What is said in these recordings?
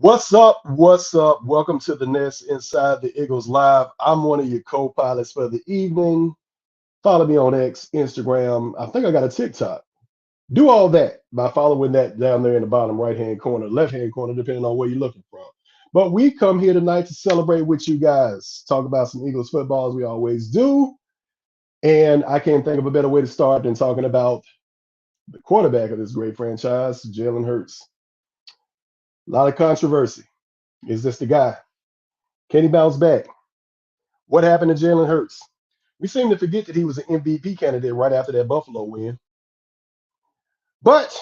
What's up? What's up? Welcome to the Nest Inside the Iggles Live. I'm one of your co-pilots for the evening. Follow me on X, Instagram. I think I got a TikTok. Do all that by following that down there in the bottom right-hand corner, left-hand corner, depending on where you're looking from. But we come here tonight to celebrate with you guys, talk about some Eagles football as we always do. And I can't think of a better way to start than talking about the quarterback of this great franchise, Jalen Hurts. A lot of controversy. Is this the guy? Can he bounce back? What happened to Jalen Hurts? We seem to forget that he was an MVP candidate right after that Buffalo win. But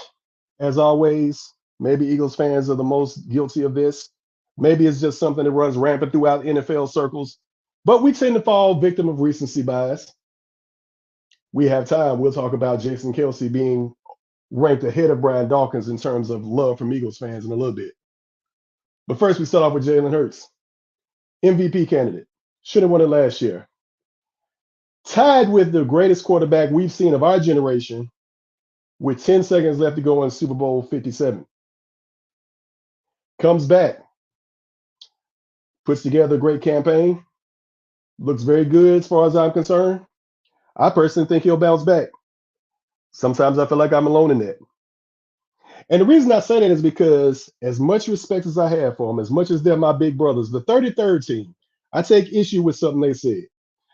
as always, maybe Eagles fans are the most guilty of this. Maybe it's just something that runs rampant throughout NFL circles. But we tend to fall victim of recency bias. We have time. We'll talk about Jason Kelce being ranked ahead of Brian Dawkins in terms of love from Eagles fans in a little bit. But first, we start off with Jalen Hurts. MVP candidate. Should have won it last year. Tied with the greatest quarterback we've seen of our generation with 10 seconds left to go in Super Bowl 57. Comes back. Puts together a great campaign. Looks very good as far as I'm concerned. I personally think he'll bounce back. Sometimes I feel like I'm alone in that. And the reason I say that is because as much respect as I have for them, as much as they're my big brothers, the 33rd team, I take issue with something they said.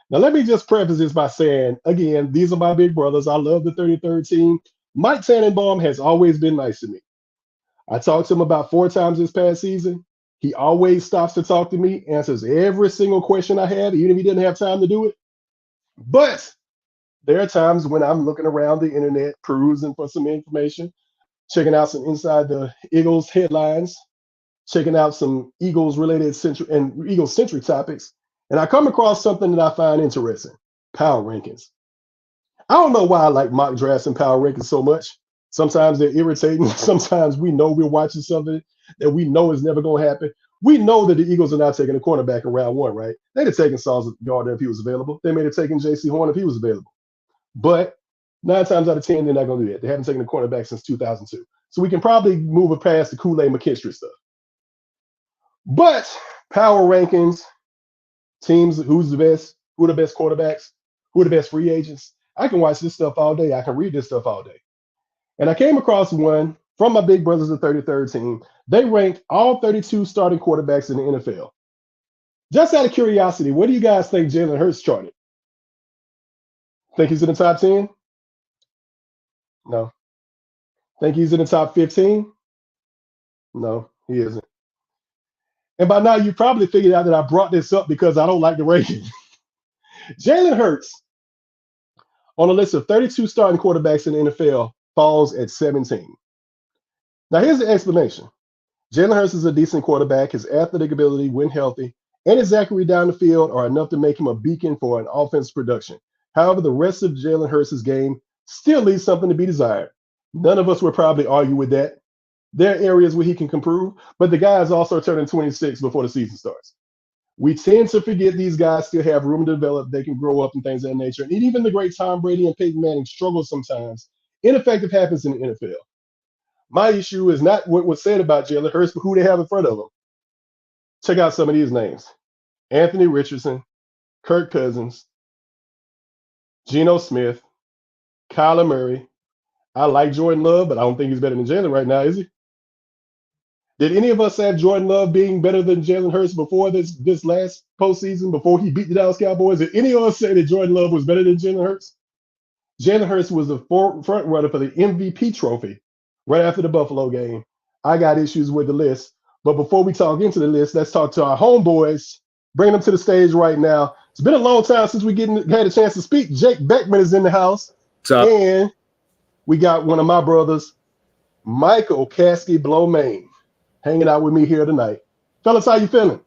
Now, let me just preface this by saying, again, these are my big brothers. I love the 33rd team. Mike Tannenbaum has always been nice to me. I talked to him about 4 times this past season. He always stops to talk to me, answers every single question I have, even if he didn't have time to do it. But there are times when I'm looking around the internet, perusing for some information, checking out some Inside the Iggles headlines, checking out some Eagles-related and Eagles-centric topics, and I come across something that I find interesting: power rankings. I don't know why I like mock drafts and power rankings so much. Sometimes they're irritating. Sometimes we know we're watching something that we know is never going to happen. We know that the Eagles are not taking a cornerback in round 1, right? They'd have taken Sauce Gardner if he was available. They may have taken J.C. Horn if he was available. But 9 times out of 10, they're not going to do that. They haven't taken a cornerback since 2002. So we can probably move it past the Kool-Aid McKinstry stuff. But power rankings, teams, who's the best, who are the best quarterbacks, who are the best free agents. I can watch this stuff all day. I can read this stuff all day. And I came across one from my big brothers, the 33rd team. They ranked all 32 starting quarterbacks in the NFL. Just out of curiosity, what do you guys think Jalen Hurts charted? Think he's in the top 10? No. Think he's in the top 15? No, he isn't. And by now, you probably figured out that I brought this up because I don't like the ranking. Jalen Hurts, on a list of 32 starting quarterbacks in the NFL, falls at 17. Now, here's the explanation. Jalen Hurts is a decent quarterback. His athletic ability, when healthy, and his accuracy down the field are enough to make him a beacon for an offense production. However, the rest of Jalen Hurts' game still leaves something to be desired. None of us would probably argue with that. There are areas where he can improve, but the guy is also turning 26 before the season starts. We tend to forget these guys still have room to develop. They can grow up and things of that nature. And even the great Tom Brady and Peyton Manning struggle sometimes. Ineffective happens in the NFL. My issue is not what was said about Jalen Hurts, but who they have in front of him. Check out some of these names: Anthony Richardson, Kirk Cousins, Geno Smith, Kyler Murray. I like Jordan Love, but I don't think he's better than Jalen right now, is he? Did any of us have Jordan Love being better than Jalen Hurts before this last postseason, before he beat the Dallas Cowboys? Did any of us say that Jordan Love was better than Jalen Hurts? Jalen Hurts was the front runner for the MVP trophy right after the Buffalo game. I got issues with the list. But before we talk into the list, let's talk to our homeboys. Bring them to the stage right now. It's been a long time since we had a chance to speak. Jake Beckman is in the house. What's up? And we got one of my brothers, Michael Caskey Blowmain, hanging out with me here tonight. Fellas, how you feeling?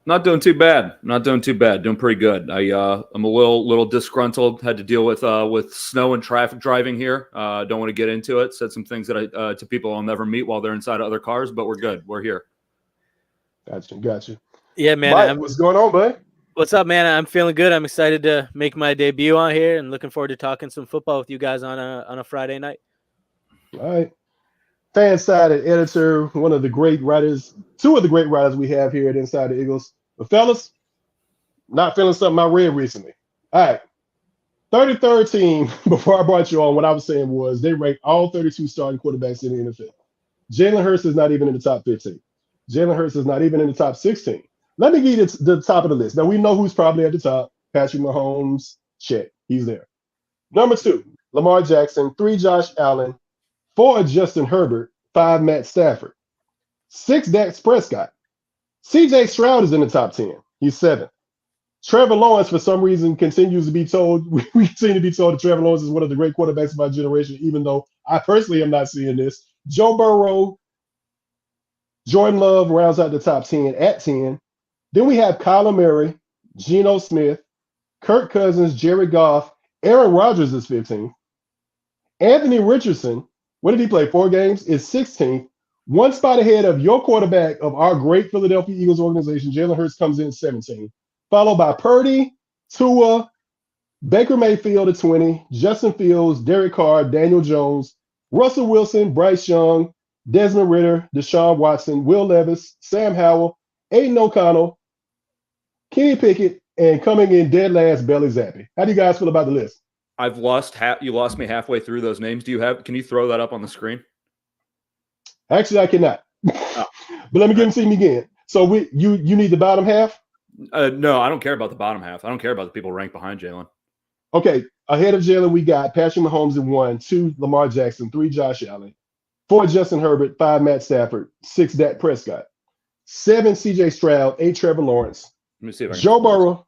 Not doing too bad. Doing pretty good. I'm a little disgruntled. Had to deal with snow and traffic driving here. Don't want to get into it. Said some things that to people I'll never meet while they're inside other cars, but we're good. We're here. Gotcha. Yeah, man. Mike, what's going on, bud? What's up, man? I'm feeling good. I'm excited to make my debut on here and looking forward to talking some football with you guys on a Friday night. All right. fan-sided editor, one of the great writers, two of the great writers we have here at Inside the Eagles. But fellas, not feeling something I read recently. All right, 33rd team, before I brought you on, what I was saying was they ranked all 32 starting quarterbacks in the NFL. Jalen Hurts is not even in the top 15. Jalen Hurts is not even in the top 16. Let me give you the top of the list. Now, we know who's probably at the top. Patrick Mahomes, check. He's there. Number 2, Lamar Jackson. 3, Josh Allen. 4, Justin Herbert. 5, Matt Stafford. 6, Dak Prescott. CJ Stroud is in the top 10. He's 7th. Trevor Lawrence, for some reason, continues to be told, we continue to be told that Trevor Lawrence is one of the great quarterbacks of our generation, even though I personally am not seeing this. Joe Burrow, Jordan Love rounds out the top 10 at 10. Then we have Kyler Murray, Geno Smith, Kirk Cousins, Jared Goff, Aaron Rodgers is 15th. Anthony Richardson, what did he play? 4 games? Is 16th. One spot ahead of your quarterback of our great Philadelphia Eagles organization. Jalen Hurts comes in at 17th. Followed by Purdy, Tua, Baker Mayfield at 20, Justin Fields, Derek Carr, Daniel Jones, Russell Wilson, Bryce Young, Desmond Ridder, Deshaun Watson, Will Levis, Sam Howell, Aiden O'Connell, Kenny Pickett, and coming in dead last, Bailey Zappi. How do you guys feel about the list? I've lost you lost me halfway through those names. Can you throw that up on the screen? Actually, I cannot. But let me get them to me again. So you need the bottom half? No, I don't care about the bottom half. I don't care about the people ranked behind Jalen. Okay, ahead of Jalen, we got Patrick Mahomes in 1, 2, Lamar Jackson, 3, Josh Allen, 4, Justin Herbert, 5, Matt Stafford, 6, Dak Prescott, 7, CJ Stroud, 8, Trevor Lawrence, Let me see if I can Joe Burrow,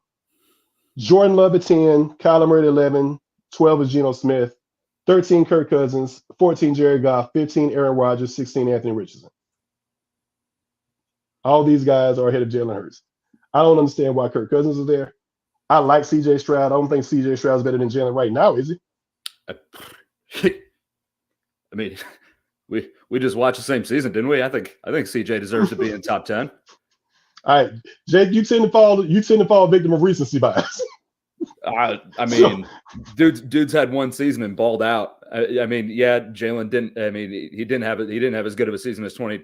Jordan Love at 10, Kyler Murray at 11, 12 is Geno Smith, 13, Kirk Cousins, 14, Jared Goff, 15, Aaron Rodgers, 16, Anthony Richardson. All these guys are ahead of Jalen Hurts. I don't understand why Kirk Cousins is there. I like CJ Stroud. I don't think CJ Stroud is better than Jalen right now, is he? I mean, we just watched the same season, didn't we? I think CJ deserves to be in top 10. All right, Jake, you tend to fall victim of recency bias. I mean, dude's had one season and balled out. I mean, yeah, Jalen didn't. I mean, he didn't have as good of a season as 20.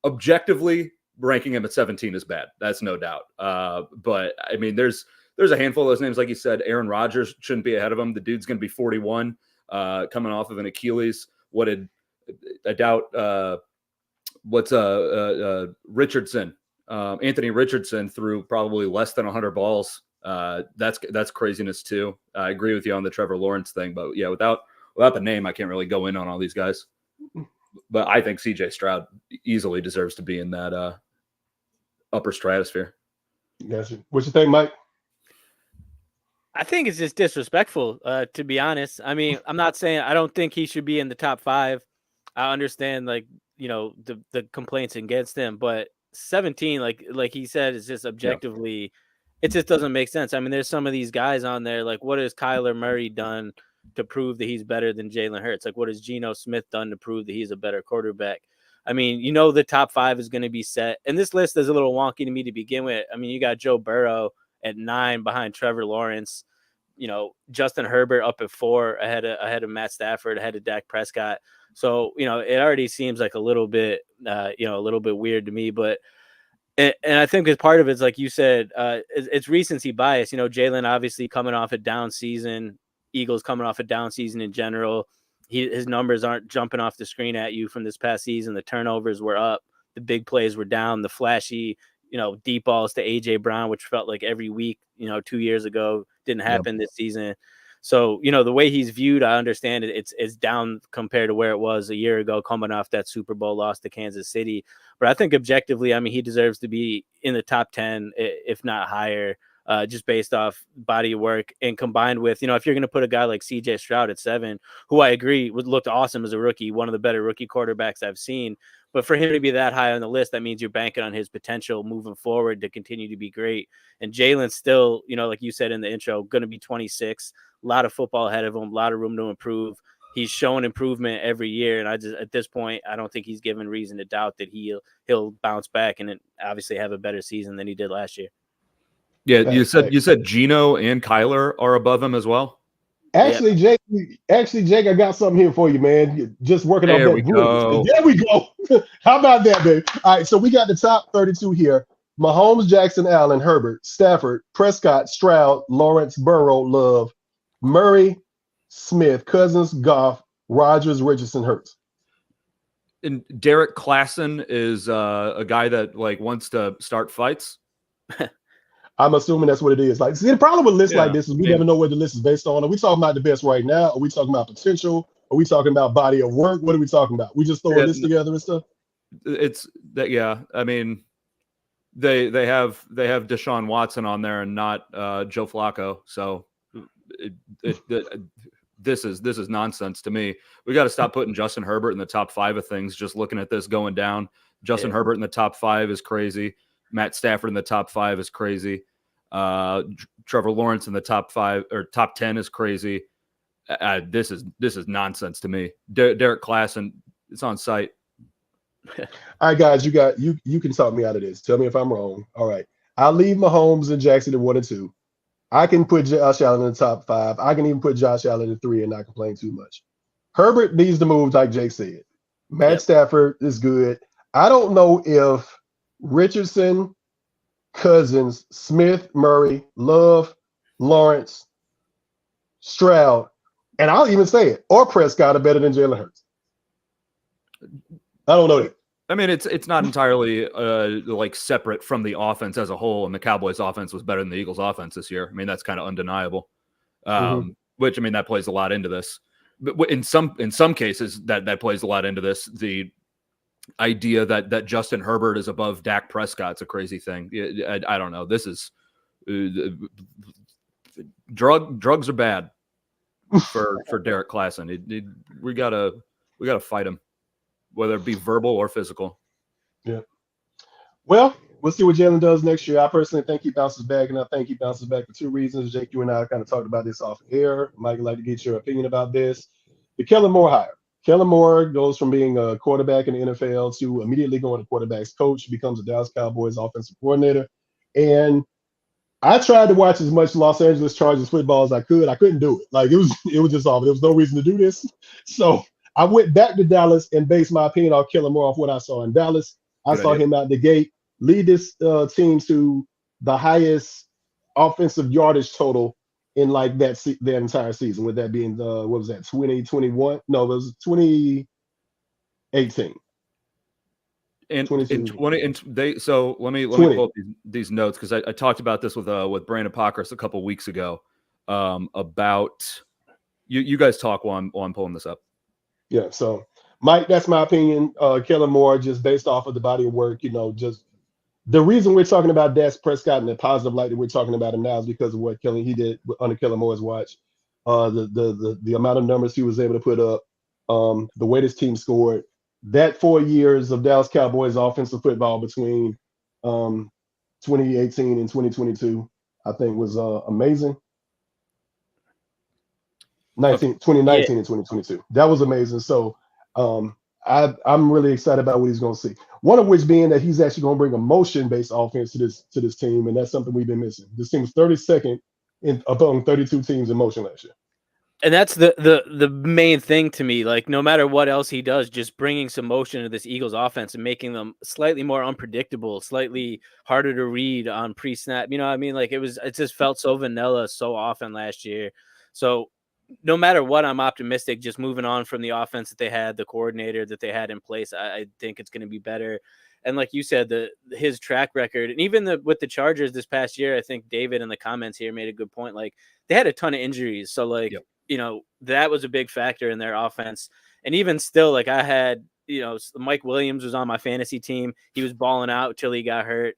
Objectively, ranking him at 17 is bad. That's no doubt. But I mean, there's a handful of those names, like you said. Aaron Rodgers shouldn't be ahead of him. The dude's going to be 41, coming off of an Achilles. I doubt. What's Richardson? Anthony Richardson threw probably less than 100 balls. That's craziness too. I agree with you on the Trevor Lawrence thing, but yeah, without the name, I can't really go in on all these guys. But I think CJ Stroud easily deserves to be in that upper stratosphere. Gotcha. What you think, Mike? I think it's just disrespectful, to be honest. I mean, I'm not saying I don't think he should be in the top 5. I understand, like, you know, the complaints against him, but 17, like he said, is just objectively, it just doesn't make sense. I mean, there's some of these guys on there, like, what has Kyler Murray done to prove that he's better than Jalen Hurts? Like, what has Geno Smith done to prove that he's a better quarterback? I mean, you know, the top 5 is going to be set. And this list is a little wonky to me to begin with. I mean, you got Joe Burrow at 9 behind Trevor Lawrence, you know, Justin Herbert up at 4 ahead of Matt Stafford, ahead of Dak Prescott. So, you know, it already seems like a little bit weird to me, but and I think as part of it's like you said, it's recency bias. You know, Jalen obviously coming off a down season, Eagles coming off a down season in general. His numbers aren't jumping off the screen at you from this past season. The turnovers were up, the big plays were down, the flashy, you know, deep balls to AJ Brown, which felt like every week, you know, 2 years ago, didn't happen this season. So, you know, the way he's viewed, I understand it's down compared to where it was a year ago, coming off that Super Bowl loss to Kansas City. But I think objectively, I mean, he deserves to be in the top 10, if not higher, just based off body of work and combined with, you know, if you're going to put a guy like CJ Stroud at 7, who I agree looked awesome as a rookie, one of the better rookie quarterbacks I've seen. But for him to be that high on the list, that means you're banking on his potential moving forward to continue to be great. And Jalen's still, you know, like you said in the intro, going to be 26, a lot of football ahead of him, a lot of room to improve. He's showing improvement every year. And I just, at this point, I don't think he's given reason to doubt that he'll bounce back and obviously have a better season than he did last year. Yeah. You said Geno and Kyler are above him as well. Actually, Jake, I got something here for you, man. Just working off There we that bridge. go. There we go. How about that, baby? All right, so we got the top 32 here. Mahomes, Jackson, Allen, Herbert, Stafford, Prescott, Stroud, Lawrence, Burrow, Love, Murray, Smith, Cousins, Goff, Rogers, Richardson, Hurts. And Derek Klassen is a guy that like wants to start fights. I'm assuming that's what it is. Like, see, the problem with lists like Yeah, this is we I mean, never know what the list is based on. Are we talking about the best right now? Are we talking about potential? Are we talking about body of work? What are we talking about? We just throw a list together and stuff. it's that. Yeah, I mean, they have Deshaun Watson on there and not Joe Flacco. So this is nonsense to me. We got to stop putting Justin Herbert in the top 5 of things. Just looking at this going down, Justin Herbert in the top 5 is crazy. Matt Stafford in the top 5 is crazy. Trevor Lawrence in the top 5 or top 10 is crazy. This is nonsense to me. Derek Klassen, it's on site. All right, guys, you can talk me out of this. Tell me if I'm wrong. All right, I'll leave Mahomes and Jackson at 1 and 2. I can put Josh Allen in the top 5. I can even put Josh Allen in 3 and not complain too much. Herbert needs to move, like Jake said. Matt Stafford is good. I don't know if Richardson, Cousins, Smith, Murray, Love, Lawrence, Stroud, and I'll even say it, or Prescott are better than Jalen Hurts. I don't know that. I mean, it's not entirely like separate from the offense as a whole, and the Cowboys' offense was better than the Eagles' offense this year. I mean, that's kind of undeniable. Which, I mean, that plays a lot into this. But in some cases, that plays a lot into this. The idea that Justin Herbert is above Dak Prescott's a crazy thing. I don't know. This is drugs are bad for Derek Klassen. We gotta fight him, whether it be verbal or physical. Yeah. Well, we'll see what Jalen does next year. I personally think he bounces back, and I think he bounces back for 2 reasons. Jake, you and I kind of talked about this off air. Mike, I'd like to get your opinion about this. The Kellen Moore hire. Kellen Moore goes from being a quarterback in the NFL to immediately going to quarterback's coach, becomes a Dallas Cowboys offensive coordinator. And I tried to watch as much Los Angeles Chargers football as I could. I couldn't do it. Like, it was just awful. There was no reason to do this. So I went back to Dallas and based my opinion on Kellen Moore off what I saw in Dallas. I saw him out the gate lead this team to the highest offensive yardage total in like that entire season. With that being what was that, 2021? No, it was 2018. And in 20, and they so let me pull up these notes because I talked about this with Brandon Pockris a couple weeks ago about you guys talk while I'm pulling this up. Yeah, so Mike, that's my opinion. Kellen Moore, just based off of the body of work, just the reason we're talking about Dak Prescott in the positive light that we're talking about him now is because of what he did under Kellen Moore's watch. The amount of numbers he was able to put up, the way this team scored. That 4 years of Dallas Cowboys offensive football between 2018 and 2022, I think was amazing. 2019 and 2022. That was amazing. So I'm really excited about what he's going to see. One of which being that he's actually going to bring a motion-based offense to this team, and that's something we've been missing. This team was 32nd among 32 teams in motion last year. And that's the main thing to me. Like, no matter what else he does, just bringing some motion to this Eagles offense and making them slightly more unpredictable, slightly harder to read on pre-snap. You know what I mean? Like, it just felt so vanilla so often last year. So no matter what, I'm optimistic. Just moving on from the offense that they had, the coordinator that they had in place, I think it's going to be better. And like you said, his track record, and even with the Chargers this past year, I think David in the comments here made a good point. Like, they had a ton of injuries, so like. Yep. That was a big factor in their offense. And even still, like, I had, Mike Williams was on my fantasy team. He was balling out till he got hurt.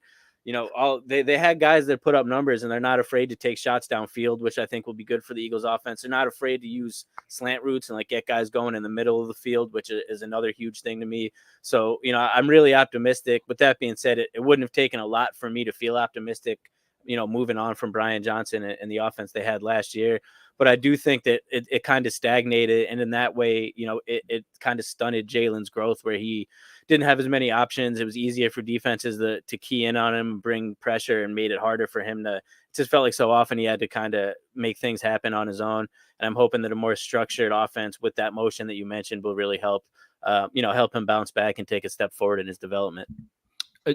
They had guys that put up numbers, and they're not afraid to take shots downfield, which I think will be good for the Eagles offense. They're not afraid to use slant routes and like get guys going in the middle of the field, which is another huge thing to me. So, I'm really optimistic. With that being said, it wouldn't have taken a lot for me to feel optimistic, moving on from Brian Johnson and the offense they had last year. But I do think that it kind of stagnated. And in that way, it kind of stunted Jalen's growth, where he didn't have as many options. It was easier for defenses to key in on him, bring pressure, and made it harder for him to. It just felt like so often he had to kind of make things happen on his own. And I'm hoping that a more structured offense with that motion that you mentioned will really help him bounce back and take a step forward in his development.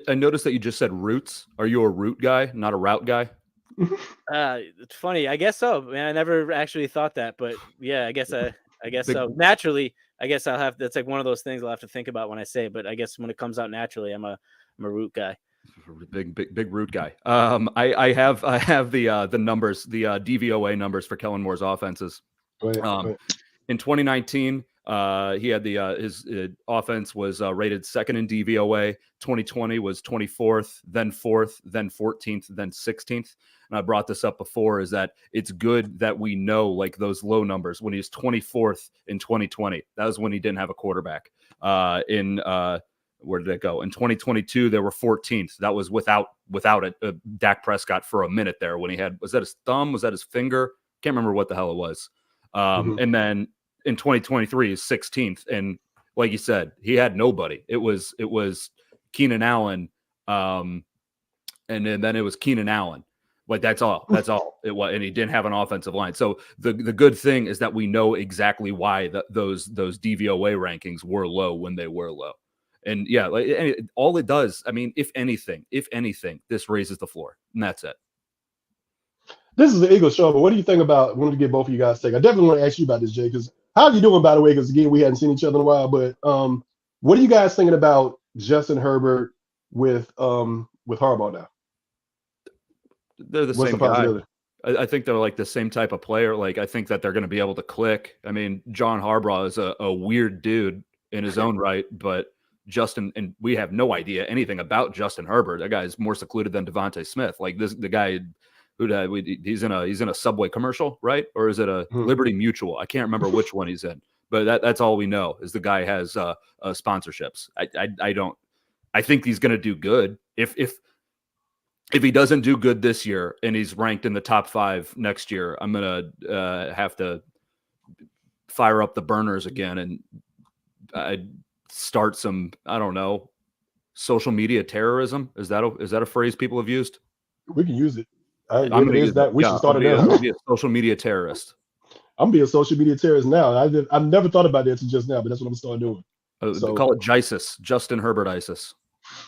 I noticed that you just said routes. Are you a route guy, not a route guy? It's funny. I guess so, man. I never actually thought that, but yeah, I guess so. Naturally, I guess that's like one of those things I'll have to think about when I say it, but I guess when it comes out naturally, I'm a root guy. Big root guy. I have the numbers, the DVOA numbers for Kellen Moore's offenses. Go ahead. In 2019, he had his offense was rated second in DVOA. 2020 was 24th, then 4th, then 14th, then 16th. And I brought this up before, is that it's good that we know like those low numbers. When he was 24th in 2020, that was when he didn't have a quarterback. Where did it go? In 2022, they were 14th. That was without it. Dak Prescott for a minute there when he had, was that his thumb? Was that his finger? Can't remember what the hell it was. And then in 2023 is 16th. And like you said, he had nobody. It was Keenan Allen. And then it was Keenan Allen. Like that's all it was. And he didn't have an offensive line. So the good thing is that we know exactly why those DVOA rankings were low when they were low. And yeah, like all it does, I mean, if anything, this raises the floor, and that's it. This is the Eagles show, but what do you think about? I wanted to get both of you guys' take. I definitely want to ask you about this, Jay, because how are you doing, by the way? Because again, we hadn't seen each other in a while. But what are you guys thinking about Justin Herbert with Harbaugh now? They're the same guy. I think they're like the same type of player. Like I think that they're going to be able to click. I mean, John Harbaugh is a weird dude in his own right, but Justin, and we have no idea anything about Justin Herbert. That guy is more secluded than Devontae Smith. Like the guy he's in a Subway commercial, right? Or is it a Liberty Mutual? I can't remember which one he's in, but that's all we know is the guy has sponsorships. I think he's going to do good. If he doesn't do good this year and he's ranked in the top 5 next year, I'm going to have to fire up the burners again and I'd start some, I don't know, social media terrorism. Is that a phrase people have used? We can use it. I'm going to use that. We should start it now. I'll be a social media terrorist. I'm being a social media terrorist now. I've never thought about that until just now, but that's what I'm starting doing. So, call it JISIS, Justin Herbert ISIS.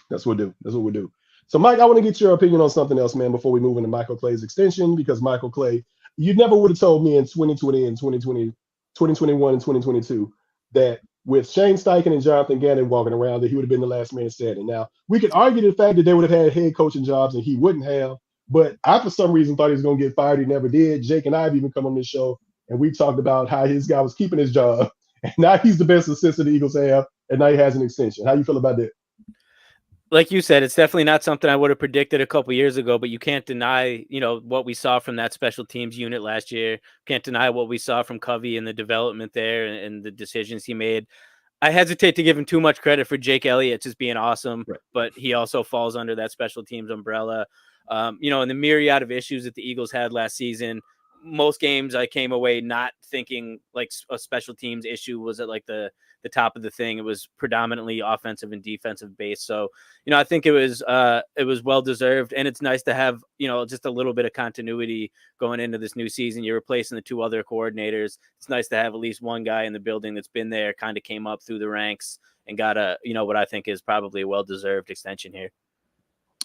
That's what we do. So, Mike, I want to get your opinion on something else, man, before we move into Michael Clay's extension, because Michael Clay, you never would have told me in 2020 and 2020, 2021 and 2022 that with Shane Steichen and Jonathan Gannon walking around that he would have been the last man standing. Now, we could argue the fact that they would have had head coaching jobs and he wouldn't have, but I, for some reason, thought he was going to get fired. He never did. Jake and I have even come on this show, and we talked about how his guy was keeping his job, and now he's the best assistant the Eagles have, and now he has an extension. How you feel about that? Like you said, it's definitely not something I would have predicted a couple years ago, but you can't deny, what we saw from that special teams unit last year. Can't deny what we saw from Covey and the development there and the decisions he made. I hesitate to give him too much credit for Jake Elliott just being awesome, right, but he also falls under that special teams umbrella. And the myriad of issues that the Eagles had last season, most games I came away not thinking like a special teams issue was at like the top of the thing. It was predominantly offensive and defensive based. So, I think it was well deserved, and it's nice to have, just a little bit of continuity going into this new season. You're replacing the 2 other coordinators. It's nice to have at least one guy in the building that's been there, kind of came up through the ranks and got what I think is probably a well-deserved extension here.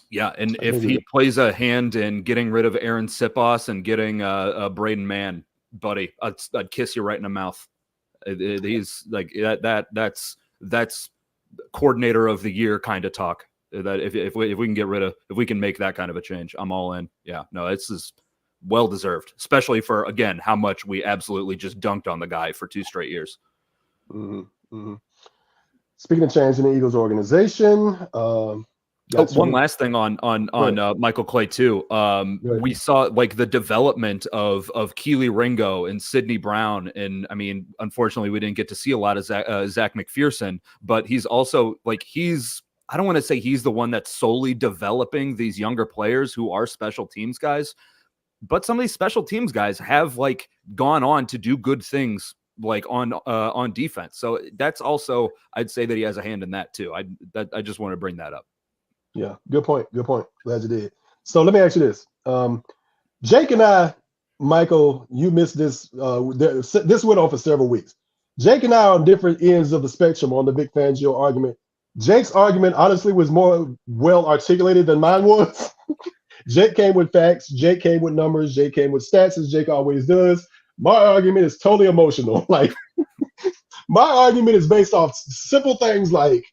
Yeah, and if he plays a hand in getting rid of Aaron Sipos and getting a Braden Mann, buddy, I'd kiss you right in the mouth. He's like that's coordinator of the year kind of talk. That if we can if we can make that kind of a change, I'm all in. Yeah, no, this is well deserved, especially for again how much we absolutely just dunked on the guy for 2 straight years. Mm-hmm. Mm-hmm. Speaking of changing the Eagles organization. One last thing on Michael Clay too. We saw like the development of Keely Ringo and Sidney Brown, and I mean, unfortunately, we didn't get to see a lot of Zach McPherson, but he's also like I don't want to say he's the one that's solely developing these younger players who are special teams guys, but some of these special teams guys have like gone on to do good things like on defense. So that's also, I'd say that he has a hand in that too. I just want to bring that up. Yeah, good point. Good point. Glad you did. So let me ask you this. Jake and I, Michael, you missed this. This went on for several weeks. Jake and I are on different ends of the spectrum on the Vic Fangio argument. Jake's argument, honestly, was more well articulated than mine was. Jake came with facts. Jake came with numbers. Jake came with stats, as Jake always does. My argument is totally emotional. Like, my argument is based off simple things like,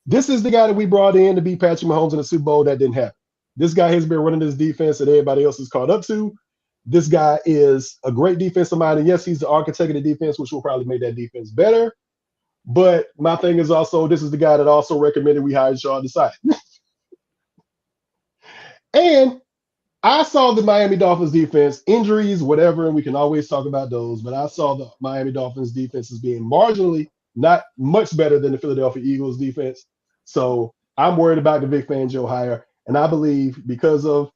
this is the guy that we brought in to beat Patrick Mahomes in the Super Bowl. That didn't happen. This guy has been running this defense that everybody else is caught up to. This guy is a great defensive mind. And yes, he's the architect of the defense, which will probably make that defense better. But my thing is also, this is the guy that also recommended we hire Sean Desai. And I saw the Miami Dolphins defense, injuries, whatever, and we can always talk about those. But I saw the Miami Dolphins defense as being marginally not much better than the Philadelphia Eagles defense. So I'm worried about the Vic Fangio hire. And I believe because of,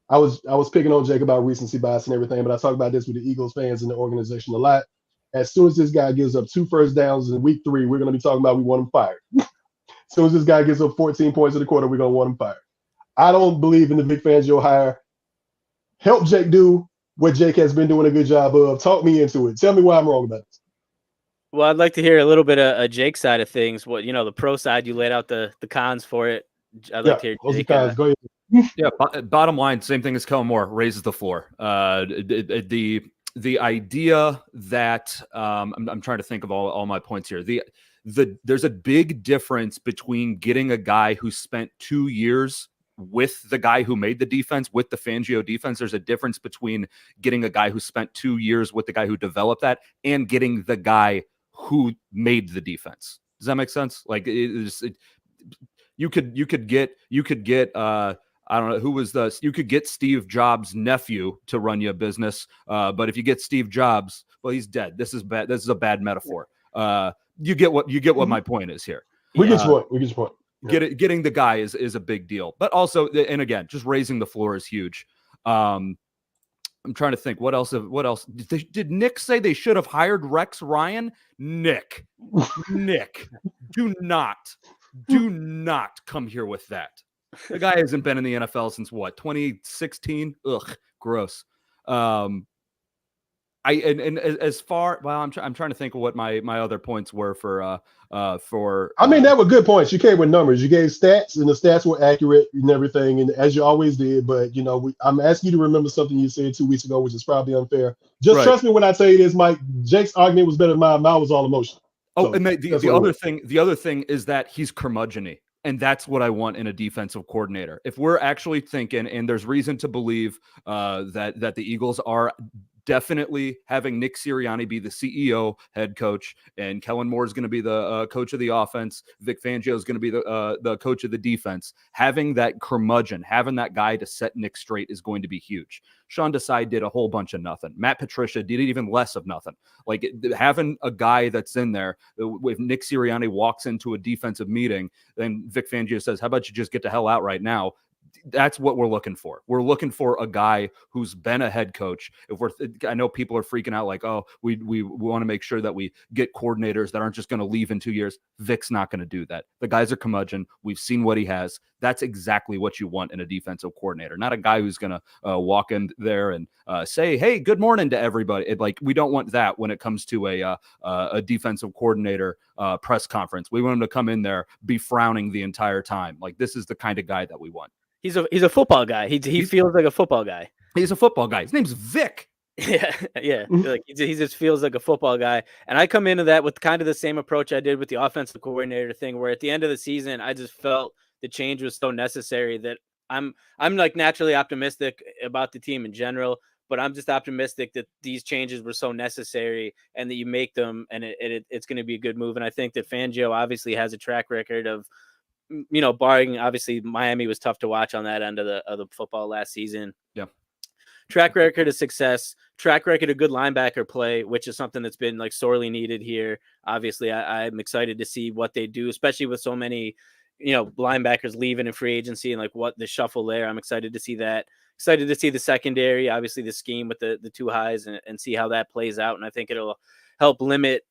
I was picking on Jake about recency bias and everything, but I talk about this with the Eagles fans and the organization a lot. As soon as this guy gives up 2 first downs in week 3, we're going to be talking about we want him fired. As soon as this guy gives up 14 points in the quarter, we're going to want him fired. I don't believe in the Vic Fangio hire. Help Jake do what Jake has been doing a good job of. Talk me into it. Tell me why I'm wrong about this. Well, I'd like to hear a little bit of Jake's side of things. What, the pro side, you laid out the cons for it. I'd like to hear Jake. Go ahead. Yeah. Bottom line, same thing as Kellen Moore, raises the floor. The idea that I'm trying to think of all my points here. There's a big difference between getting a guy who spent 2 years with the guy who made the defense, with the Fangio defense. There's a difference between getting a guy who spent 2 years with the guy who developed that and getting the guy who made the defense. Does that make sense? Like you could get I don't know who was you could get Steve Jobs' nephew to run you a business. But if you get Steve Jobs, well, he's dead. This is bad. This is a bad metaphor. You get what my point is here. We get your point. Yeah. Getting the guy is a big deal, but also, and again, just raising the floor is huge. I'm trying to think what else did Nick say they should have hired Rex Ryan? Nick, do not come here with that. The guy hasn't been in the NFL since what, 2016? Ugh, gross. As far, well, I'm trying to think of what my other points were for. I mean, that were good points. You came with numbers. You gave stats, and the stats were accurate and everything, and as you always did. But I'm asking you to remember something you said 2 weeks ago, which is probably unfair. Just trust me when I tell you this, Mike. Jake's argument was better than mine. Mine was all emotion. Oh, so, and the other thing is that he's curmudgeon-y. And that's what I want in a defensive coordinator. If we're actually thinking, and there's reason to believe that the Eagles are definitely having Nick Sirianni be the CEO, head coach, and Kellen Moore is going to be the coach of the offense. Vic Fangio is going to be the coach of the defense. Having that curmudgeon, having that guy to set Nick straight is going to be huge. Sean Desai did a whole bunch of nothing. Matt Patricia did even less of nothing. Like having a guy that's in there, if Nick Sirianni walks into a defensive meeting, then Vic Fangio says, how about you just get the hell out right now? That's what we're looking for. We're looking for a guy who's been a head coach. I know people are freaking out like, oh, we want to make sure that we get coordinators that aren't just going to leave in 2 years. Vic's not going to do that. The guy's a curmudgeon. We've seen what he has. That's exactly what you want in a defensive coordinator, not a guy who's going to walk in there and say, hey, good morning to everybody. We don't want that when it comes to a defensive coordinator press conference. We want him to come in there, be frowning the entire time. Like, this is the kind of guy that we want. He's a football guy. He feels like a football guy. He's a football guy. His name's Vic. Yeah. Like he just feels like a football guy. And I come into that with kind of the same approach I did with the offensive coordinator thing, where at the end of the season, I just felt the change was so necessary that I'm like naturally optimistic about the team in general, but I'm just optimistic that these changes were so necessary and that you make them and it's going to be a good move. And I think that Fangio obviously has a track record of, barring obviously Miami was tough to watch on that end of the football last season. Yeah. Track record of success, track record of good linebacker play, which is something that's been like sorely needed here. Obviously, I'm excited to see what they do, especially with so many, linebackers leaving in free agency and like what the shuffle there. I'm excited to see that. Excited to see the secondary, obviously the scheme with the two highs and see how that plays out. And I think it'll help limit,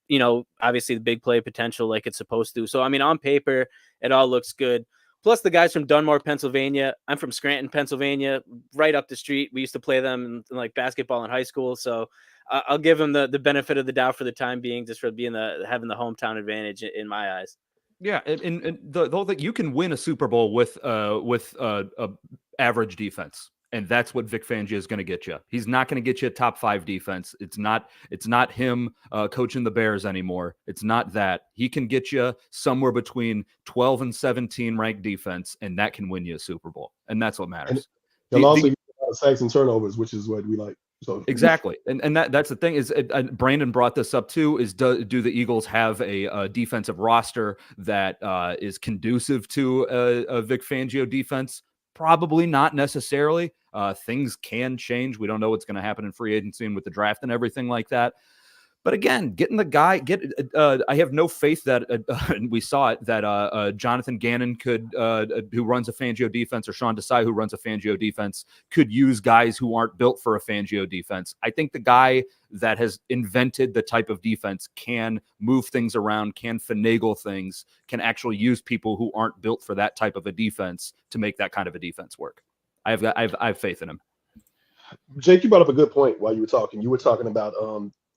obviously the big play potential like it's supposed to. So, I mean, on paper, it all looks good. Plus the guys from Dunmore, Pennsylvania. I'm from Scranton, Pennsylvania, right up the street. We used to play them in like basketball in high school. So I'll give them the benefit of the doubt for the time being, just for having the hometown advantage in my eyes. Yeah, and though that you can win a Super Bowl with a average defense, and that's what Vic Fangio is going to get you. He's not going to get you a top 5 defense. It's not him coaching the Bears anymore. It's not that. He can get you somewhere between 12 and 17 ranked defense, and that can win you a Super Bowl, and that's what matters. And he'll also use a lot of sacks and turnovers, which is what we like. So exactly, and that's the thing is, Brandon brought this up too. Is do the Eagles have a defensive roster that is conducive to a Vic Fangio defense? Probably not necessarily. Things can change. We don't know what's going to happen in free agency and with the draft and everything like that. But again, getting the guy, I have no faith that we saw it that Jonathan Gannon could, who runs a Fangio defense, or Sean Desai, who runs a Fangio defense, could use guys who aren't built for a Fangio defense. I think the guy that has invented the type of defense can move things around, can finagle things, can actually use people who aren't built for that type of a defense to make that kind of a defense work. I have faith in him. Jake, you brought up a good point while you were talking. You were talking about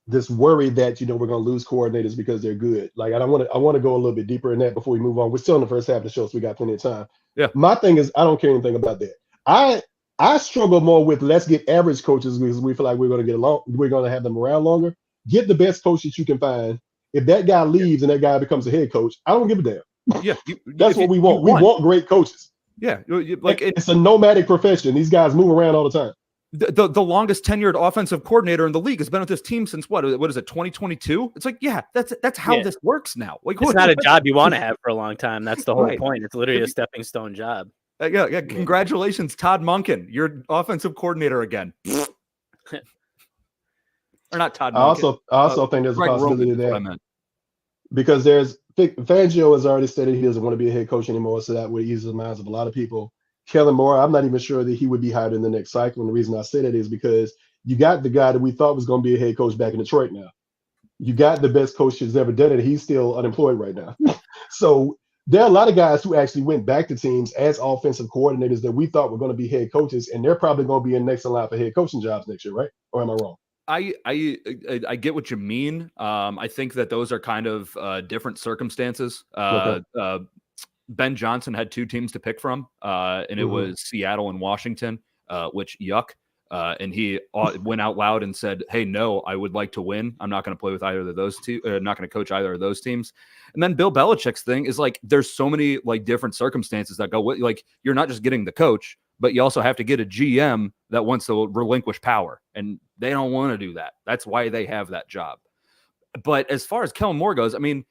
this worry that we're going to lose coordinators because they're good. Like, I want to go a little bit deeper in that before we move on. We're still in the first half of the show, so we got plenty of time. Yeah. My thing is, I don't care anything about that. I struggle more with let's get average coaches because we feel like we're going to get along. We're going to have them around longer. Get the best coaches you can find. If that guy leaves and that guy becomes a head coach, I don't give a damn. Yeah, that's what we want. We want great coaches. Yeah, it's a nomadic profession. These guys move around all the time. The longest tenured offensive coordinator in the league has been with this team since what is it, 2022? It's like, yeah, that's how this works now. Like, it's not a job you want to have for a long time. That's the whole point. It's literally a stepping stone job. Yeah. Congratulations, Todd Monken. You're offensive coordinator again. Or not Todd Monken. I also think there's a possibility that because Fangio has already stated he doesn't want to be a head coach anymore, so that would ease the minds of a lot of people. Kellen Moore, I'm not even sure that he would be hired in the next cycle. And the reason I say that is because you got the guy that we thought was going to be a head coach back in Detroit now. You got the best coach that's ever done it. He's still unemployed right now. So there are a lot of guys who actually went back to teams as offensive coordinators that we thought were going to be head coaches, and they're probably going to be in next in line for head coaching jobs next year, right? Or am I wrong? I get what you mean. I think that those are kind of different circumstances. Okay. Ben Johnson had 2 teams to pick from, and it was Seattle and Washington, which yuck. And he went out loud and said, hey, no, I would like to win. I'm not going to play with either of those two. Not going to coach either of those teams. And then Bill Belichick's thing is like, there's so many like different circumstances that go with, like, you're not just getting the coach, but you also have to get a GM that wants to relinquish power. And they don't want to do that. That's why they have that job. But as far as Kellen Moore goes, I mean,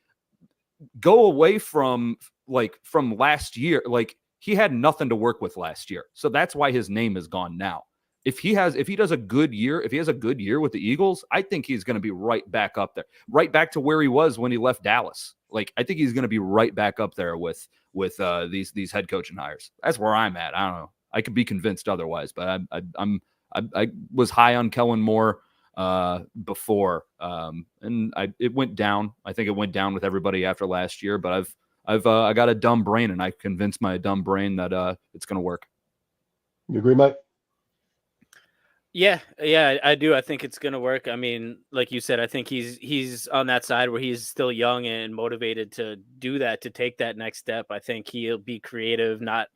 go away from last year. Like, he had nothing to work with last year. So that's why his name is gone now. If he has a good year with the Eagles, I think he's going to be right back up there, right back to where he was when he left Dallas. Like, I think he's going to be right back up there with these head coaching hires. That's where I'm at. I don't know. I could be convinced otherwise, but I was high on Kellen Moore before, and it went down. I think it went down with everybody after last year. But I got a dumb brain, and I convinced my dumb brain that it's going to work. You agree, Mike? Yeah, I do. I think it's going to work. I mean, like you said, I think he's on that side where he's still young and motivated to do that, to take that next step. I think he'll be creative, not,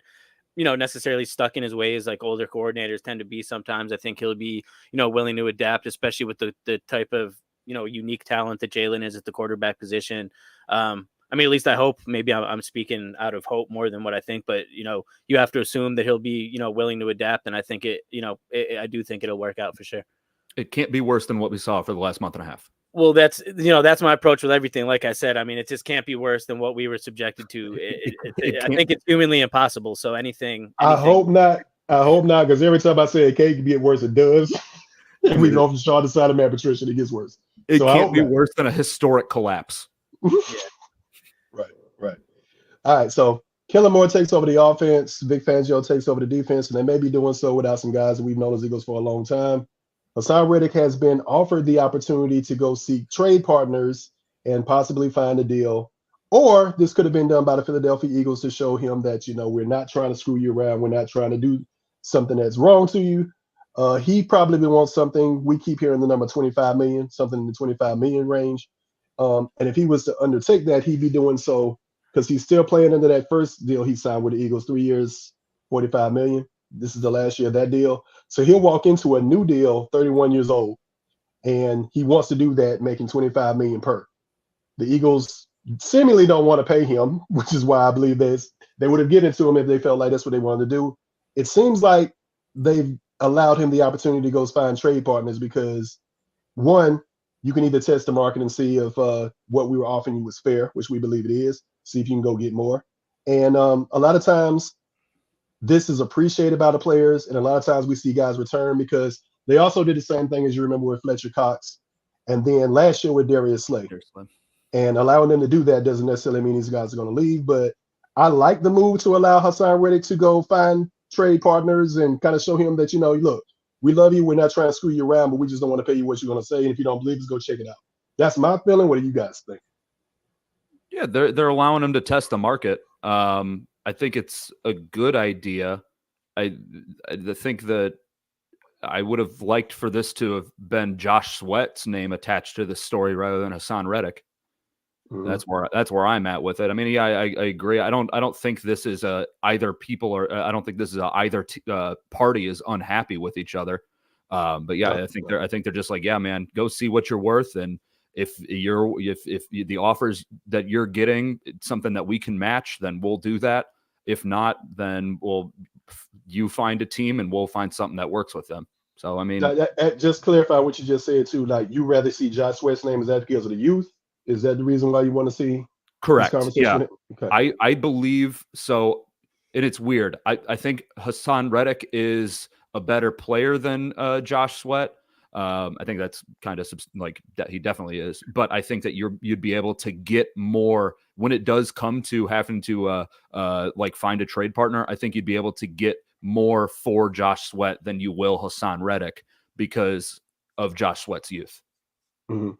necessarily stuck in his ways like older coordinators tend to be sometimes. I think he'll be, willing to adapt, especially with the type of, unique talent that Jalen is at the quarterback position. I mean, at least I hope. Maybe I'm speaking out of hope more than what I think, but you have to assume that he'll be willing to adapt, and I think I do think it'll work out for sure. It can't be worse than what we saw for the last month and a half. Well, that's my approach with everything. Like I said, I mean, it just can't be worse than what we were subjected to. I think it's humanly impossible. So anything. I hope not. Because every time I say it can't get worse, it does. And we know from Sean Desai to Matt Patricia, it gets worse. It can't be worse than a historic collapse. Yeah. Right. All right, so Kellen Moore takes over the offense. Vic Fangio takes over the defense, and they may be doing so without some guys that we've known as Eagles for a long time. Haason Reddick has been offered the opportunity to go seek trade partners and possibly find a deal. Or this could have been done by the Philadelphia Eagles to show him that, we're not trying to screw you around. We're not trying to do something that's wrong to you. He probably wants something. We keep hearing the number 25 million, something in the 25 million range. And if he was to undertake that, he'd be doing so because he's still playing under that first deal he signed with the Eagles, 3 years, 45 million. This is the last year of that deal. So he'll walk into a new deal, 31 years old, and he wants to do that, making 25 million per. The Eagles seemingly don't want to pay him, which is why I believe they would have given it to him if they felt like that's what they wanted to do. It seems like they've allowed him the opportunity to go find trade partners because, one, you can either test the market and see if what we were offering you was fair, which we believe it is, see if you can go get more. And a lot of times this is appreciated by the players, and a lot of times we see guys return because they also did the same thing as you remember with Fletcher Cox, and then last year with Darius Slay. And allowing them to do that doesn't necessarily mean these guys are going to leave, but I like the move to allow Haason Reddick to go find trade partners and kind of show him that, look, we love you. We're not trying to screw you around, but we just don't want to pay you what you're going to say. And if you don't believe us, go check it out. That's my feeling. What do you guys think? Yeah, they're allowing him to test the market. I think it's a good idea. I think that I would have liked for this to have been Josh Sweat's name attached to the story rather than Haason Reddick. Mm-hmm. That's where I'm at with it. I mean, yeah, I agree. I don't think this is either people or I don't think this is either party is unhappy with each other. But yeah, I think they're just like, yeah, man, go see what you're worth, and if the offers that you're getting it's something that we can match, then we'll do that. If not, then you find a team and we'll find something that works with them. So I mean, just clarify what you just said too. Like, you rather see Josh Sweat's name? Is that because of the youth? Is that the reason why you want to see? Correct. Yeah. Okay. I believe so. And it's weird. I think Haason Reddick is a better player than Josh Sweat. I think that's kind of like that. He definitely is. But I think that you'd be able to get more when it does come to having to like find a trade partner. I think you'd be able to get more for Josh Sweat than you will Haason Reddick because of Josh Sweat's youth. Mm-hmm.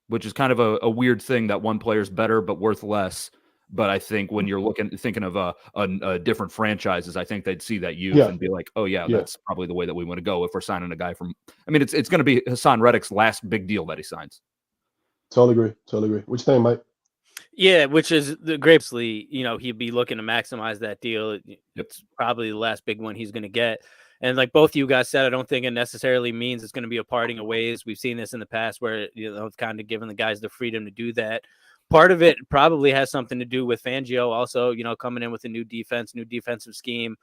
Which is kind of a weird thing that one player's better but worth less. But I think when you're thinking of a different franchises, I think they'd see that youth and be like, oh yeah, that's probably the way that we want to go if we're signing a guy from. I mean, it's going to be Haason Reddick's last big deal that he signs. Totally agree. What you think, Mike? Yeah, which is the grapesly. He'd be looking to maximize that deal. It's probably the last big one he's going to get. And like both of you guys said, I don't think it necessarily means it's going to be a parting of ways. We've seen this in the past where, it's kind of giving the guys the freedom to do that. Part of it probably has something to do with Fangio also, coming in with a new defense, new defensive scheme,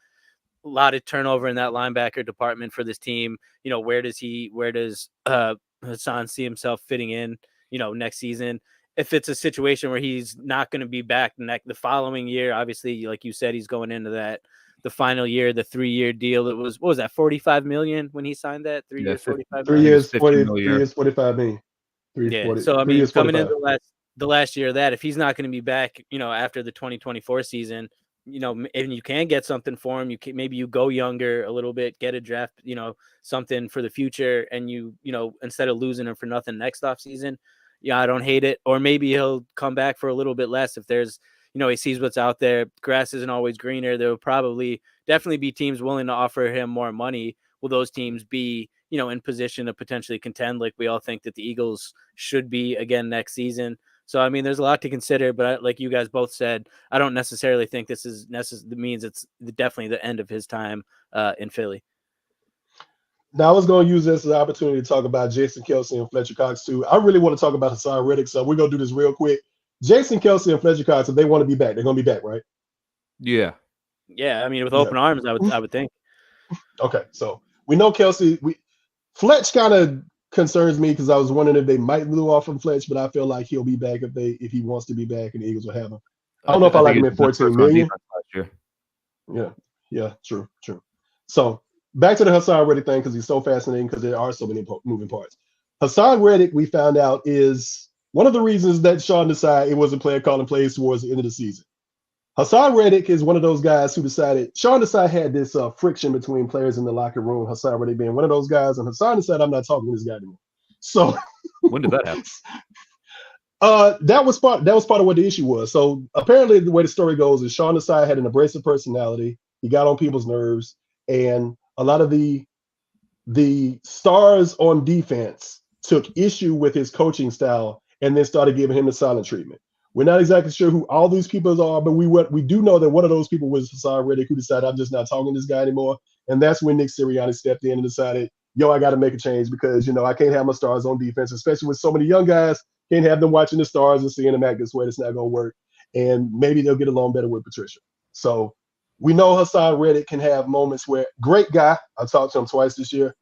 a lot of turnover in that linebacker department for this team. Where does Haason see himself fitting in, next season? If it's a situation where he's not going to be back the following year, obviously, like you said, he's going into the final year, the 3-year deal. It was, what was that, 45 million when he signed that? 3 years, 45 million? 3 years, 3 years, 45 million. So I mean, coming into the last year of that, if he's not going to be back, after the 2024 season, and you can get something for him, maybe you go younger a little bit, get a draft, something for the future, and instead of losing him for nothing next off season, I don't hate it. Or maybe he'll come back for a little bit less if there's, he sees what's out there. Grass isn't always greener. There will definitely be teams willing to offer him more money. Will those teams be, in position to potentially contend like we all think that the Eagles should be again next season? So, I mean, there's a lot to consider, but like you guys both said, I don't necessarily think this means it's definitely the end of his time in Philly. Now, I was going to use this as an opportunity to talk about Jason Kelce and Fletcher Cox too. I really want to talk about Haason Reddick, so we're going to do this real quick. Jason Kelce and Fletcher Cox, if they want to be back, they're going to be back, right? Yeah. Yeah, I mean, with open arms, I would think. Okay, so we know Kelce. Fletch kind of concerns me because I was wondering if they might move off from Fletch, but I feel like he'll be back if he wants to be back, and the Eagles will have him. I don't know if I like him at 14 million. Yeah, true. So back to the Haason Reddick thing because he's so fascinating because there are so many moving parts. Haason Reddick, we found out, is one of the reasons that Sean decided it wasn't player calling plays towards the end of the season. Haason Reddick is one of those guys who Sean decided had this friction between players in the locker room, Haason Reddick being one of those guys, and Haason decided, I'm not talking to this guy anymore. So When did that happen? that was part of what the issue was. So apparently the way the story goes is Sean Desai had an abrasive personality. He got on people's nerves, and a lot of the stars on defense took issue with his coaching style and then started giving him the silent treatment. We're not exactly sure who all these people are, but we do know that one of those people was Haason Reddick, who decided, I'm just not talking to this guy anymore. And that's when Nick Sirianni stepped in and decided, yo, I got to make a change because, I can't have my stars on defense, especially with so many young guys. Can't have them watching the stars and seeing them act this way. It's not going to work. And maybe they'll get along better with Patricia. So we know Haason Reddick can have moments where, great guy, I talked to him twice this year,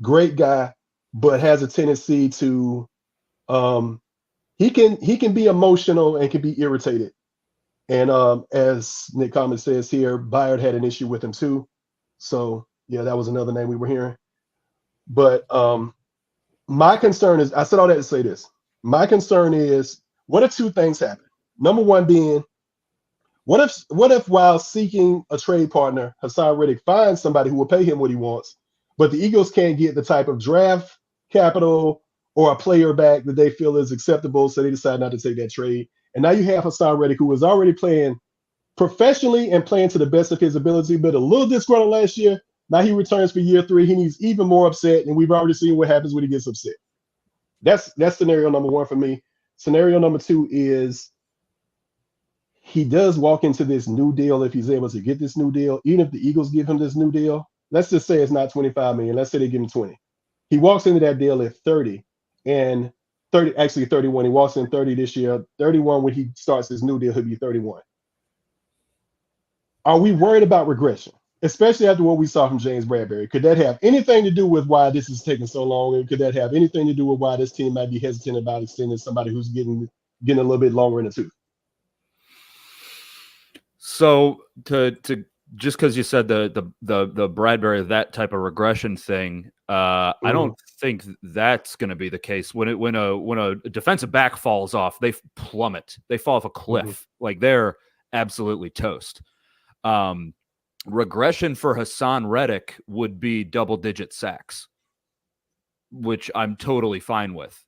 great guy, but has a tendency to he can be emotional and can be irritated. And as Nick Common says here, Bayard had an issue with him too. So yeah, that was another name we were hearing. But my concern is, I said all that to say this. My concern is, what if two things happen? Number one being, what if while seeking a trade partner, Haason Reddick finds somebody who will pay him what he wants, but the Eagles can't get the type of draft capital or a player back that they feel is acceptable, so they decide not to take that trade. And now you have Haason Reddick, who was already playing professionally and playing to the best of his ability, but a little disgruntled last year. Now he returns for year 3. He needs even more upset, and we've already seen what happens when he gets upset. That's scenario number one for me. Scenario number two is he does walk into this new deal if he's able to get this new deal. Even if the Eagles give him this new deal, let's just say it's not $25 million. Let's say they give him 20. He walks into that deal at 30 and 30, actually 31. He walks in 30 this year. 31 when he starts his new deal, he'll be 31. Are we worried about regression? Especially after what we saw from James Bradbury. Could that have anything to do with why this is taking so long? And could that have anything to do with why this team might be hesitant about extending somebody who's getting a little bit longer in the tooth? So to just because you said the Bradbury, that type of regression thing, I don't think that's going to be the case. When a defensive back falls off, they plummet. They fall off a cliff. Like they're absolutely toast. Regression for Haason Reddick would be double-digit sacks, which I'm totally fine with.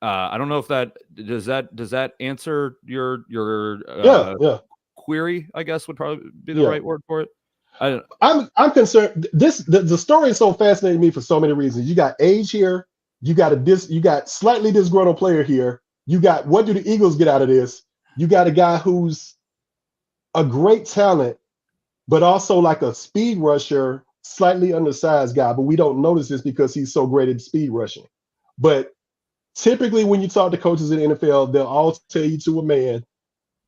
I don't know if does that answer your query, I guess would probably be the right word for it. I'm concerned. The story is so fascinating to me for so many reasons. You got age here, you got slightly disgruntled player here. You got, what do the Eagles get out of this? You got a guy who's a great talent, but also like a speed rusher, slightly undersized guy, but we don't notice this because he's so great at speed rushing. But typically when you talk to coaches in the NFL, they'll all tell you to a man,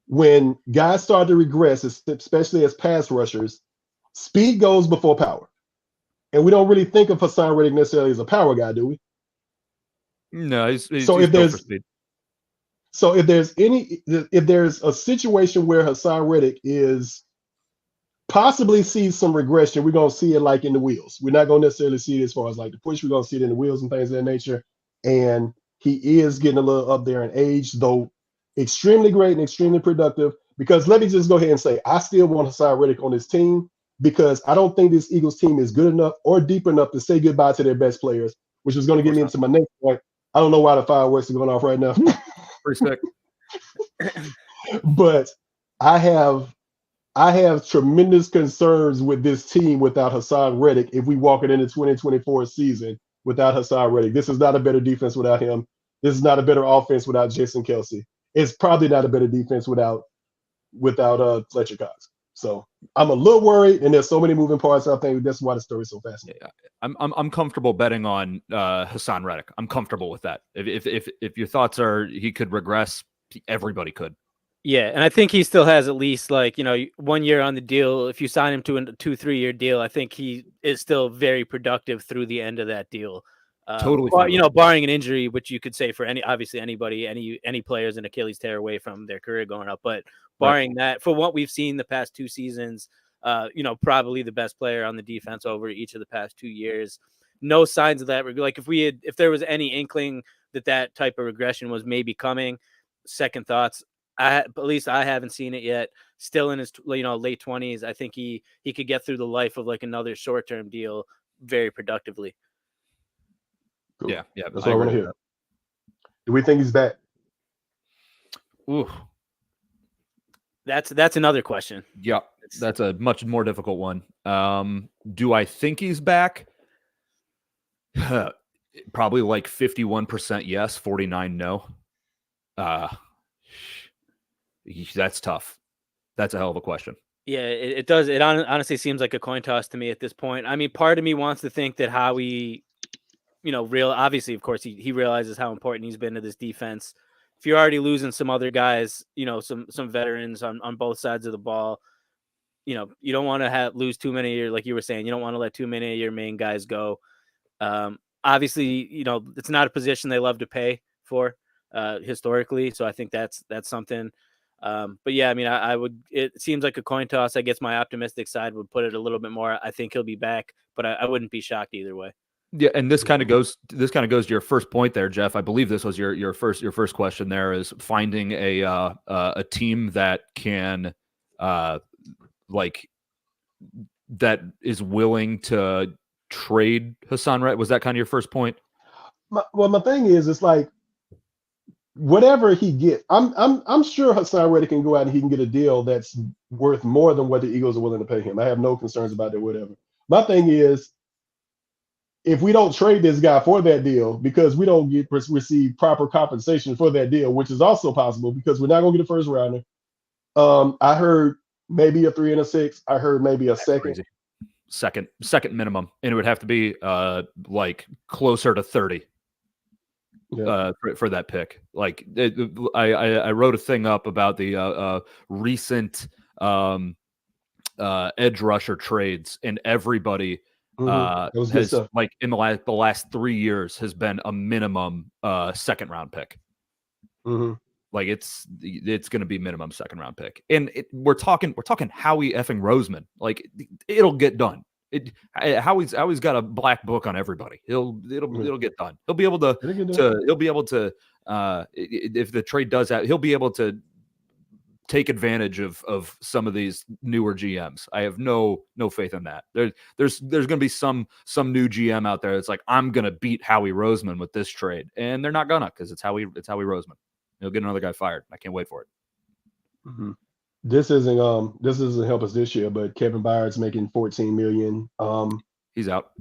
when guys start to regress, especially as pass rushers, speed goes before power. And we don't really think of Haason Reddick necessarily as a power guy, do we? No, he's if there's a situation where Haason Reddick is possibly sees some regression, we're going to see it like in the wheels. We're not going to necessarily see it as far as like the push. We're going to see it in the wheels and things of that nature. And he is getting a little up there in age, though extremely great and extremely productive. Because let me just go ahead and say, I still want Haason Reddick on this team because I don't think this Eagles team is good enough or deep enough to say goodbye to their best players, which is going to get me into my next point. I don't know why the fireworks are going off right now. Pretty sick. But I have tremendous concerns with this team without Haason Reddick if we walk it into 2024 season without Haason Reddick. This is not a better defense without him. This is not a better offense without Jason Kelce. It's probably not a better defense without Fletcher Cox. So I'm a little worried, and there's so many moving parts. I think that's why the story is so fascinating. I'm comfortable betting on Haason Reddick. I'm comfortable with that. If your thoughts are he could regress, everybody could. Yeah, and I think he still has at least 1 year on the deal. If you sign him to a 2-3 year deal, I think he is still very productive through the end of that deal. Totally. Barring an injury, which you could say for anybody, any players an Achilles tear away from their career going up. But barring that, for what we've seen the past 2 seasons, probably the best player on the defense over each of the past 2 years. No signs of that. Like if there was any inkling that type of regression was maybe coming, second thoughts. At least I haven't seen it yet. still in his late 20s. I think he could get through the life of like another short-term deal very productively. Cool. Yeah, That's what I want to hear. Do we think he's back? Ooh, that's another question. yeah, that's a much more difficult one. Do I think he's back? Probably like 51% yes, 49 no. That's tough. That's a hell of a question. Yeah, it does. It honestly seems like a coin toss to me at this point. I mean, part of me wants to think that Howie, obviously, of course, he realizes how important he's been to this defense. If you're already losing some other guys, some veterans on both sides of the ball, you don't want to lose too many of your, like you were saying, you don't want to let too many of your main guys go. Obviously, it's not a position they love to pay for historically. So I think that's something. But yeah, I mean, I would, it seems like a coin toss. I guess my optimistic side would put it a little bit more. I think he'll be back, but I wouldn't be shocked either way. Yeah, and this kind of goes to your first point there, Jeff. I believe this was your first question there, is finding a team that can that is willing to trade Haason Reddick. Was that kind of your first point? My thing is, it's like whatever he gets, I'm sure Haason Reddick can go out and he can get a deal that's worth more than what the Eagles are willing to pay him. I have no concerns about that. Whatever. My thing is, if we don't trade this guy for that deal because we don't receive proper compensation for that deal, which is also possible because we're not going to get a first rounder. I heard maybe a 3 and a 6. I heard maybe a second. Second minimum, and it would have to be like closer to 30 for that pick. Like I wrote a thing up about the recent edge rusher trades, and everybody has, like, in the last 3 years has been a minimum second round pick. Mm-hmm. Like it's going to be minimum second round pick, and we're talking Howie effing Roseman. Like it'll get done. Howie's got a black book on everybody. It'll get done. He'll be able to if the trade does that, he'll be able to take advantage of some of these newer GMs. I have no faith in that. There's going to be some new GM out there that's like, I'm going to beat Howie Roseman with this trade, and they're not gonna, because it's Howie Roseman. He'll get another guy fired. I can't wait for it. Mm-hmm. This isn't help us this year, but Kevin Byard's making $14 million. He's out.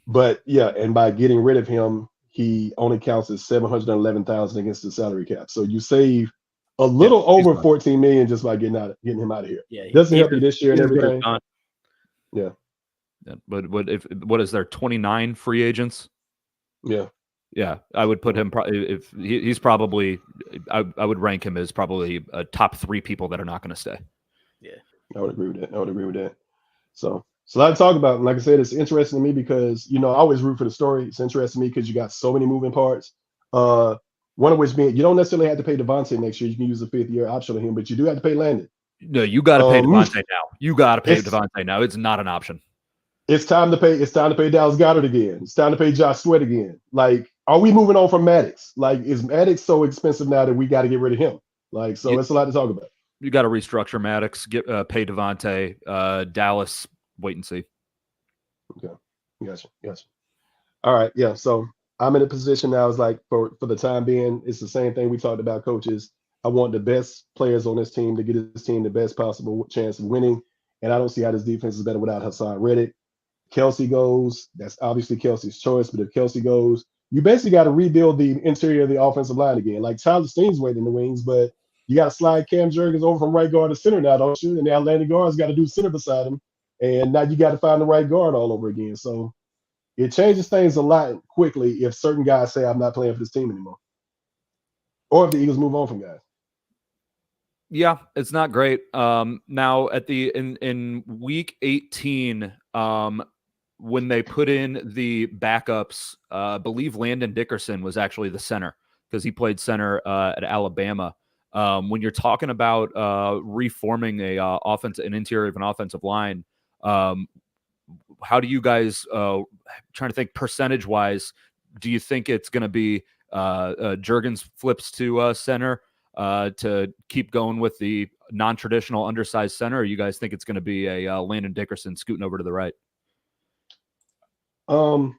But yeah, and by getting rid of him, he only counts as $711,000 against the salary cap. So you save a little over $14 million just by getting him out of here. Yeah, doesn't help you this year and everything. Yeah. But what is there, 29 free agents? Yeah. Yeah, I would put him if he's probably. I would rank him as probably a top 3 people that are not going to stay. Yeah, I would agree with that. So a lot to talk about. And like I said, it's interesting to me because I always root for the story. It's interesting to me because you got so many moving parts. One of which being you don't necessarily have to pay Devontae next year. You can use a 5th-year option on him, but you do have to pay Landon. No, you got to pay Devontae now. You got to pay Devontae now. It's not an option. It's time to pay. It's time to pay Dallas Goedert again. It's time to pay Josh Sweat again. Like, are we moving on from Maddox? Like, is Maddox so expensive now that we got to get rid of him? Like, so it's a lot to talk about. You got to restructure Maddox, pay Devontae. Dallas, wait and see. Okay, gotcha. All right, yeah. So I'm in a position now. It's like for the time being, it's the same thing we talked about, coaches. I want the best players on this team to get this team the best possible chance of winning, and I don't see how this defense is better without Haason Reddick. Kelce goes, that's obviously Kelce's choice, but if Kelce goes, you basically got to rebuild the interior of the offensive line again. Like Tyler Steen's waiting in the wings, but you got to slide Cam Jurgens over from right guard to center now, don't you? And the Atlanta guard's got to do center beside him, and now you got to find the right guard all over again. So it changes things a lot quickly if certain guys say, I'm not playing for this team anymore. Or if the Eagles move on from guys. Yeah, it's not great. Now at in week 18, when they put in the backups, I believe Landon Dickerson was actually the center because he played center at Alabama. When you're talking about reforming an interior of an offensive line, how do you guys trying to think percentage wise? Do you think it's going to be Jurgens flips to center, to keep going with the non-traditional undersized center, or you guys think it's going to be a Landon Dickerson scooting over to the right? You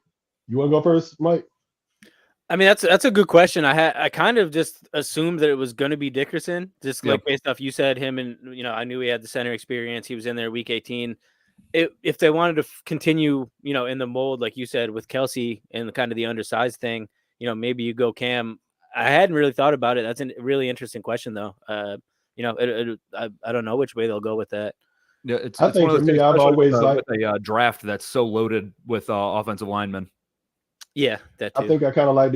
want to go first, Mike? I mean, that's a good question. I kind of just assumed that it was going to be Dickerson, just like based off you said him, and I knew he had the center experience. He was in there week 18. If they wanted to continue, in the mold like you said with Kelce and kind of the undersized thing, maybe you go Cam. I hadn't really thought about it. That's a really interesting question, though. I don't know which way they'll go with that. Yeah, it's I think one of for those me, things, I've always with liked a draft that's so loaded with offensive linemen. Yeah, that too. I think I kind of like